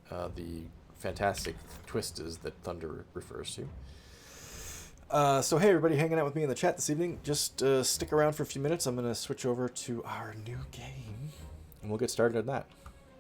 the fantastic twist is that Thunder refers to. So hey everybody hanging out with me in the chat this evening, just stick around for a few minutes. I'm going to switch over to our new game, and we'll get started on that.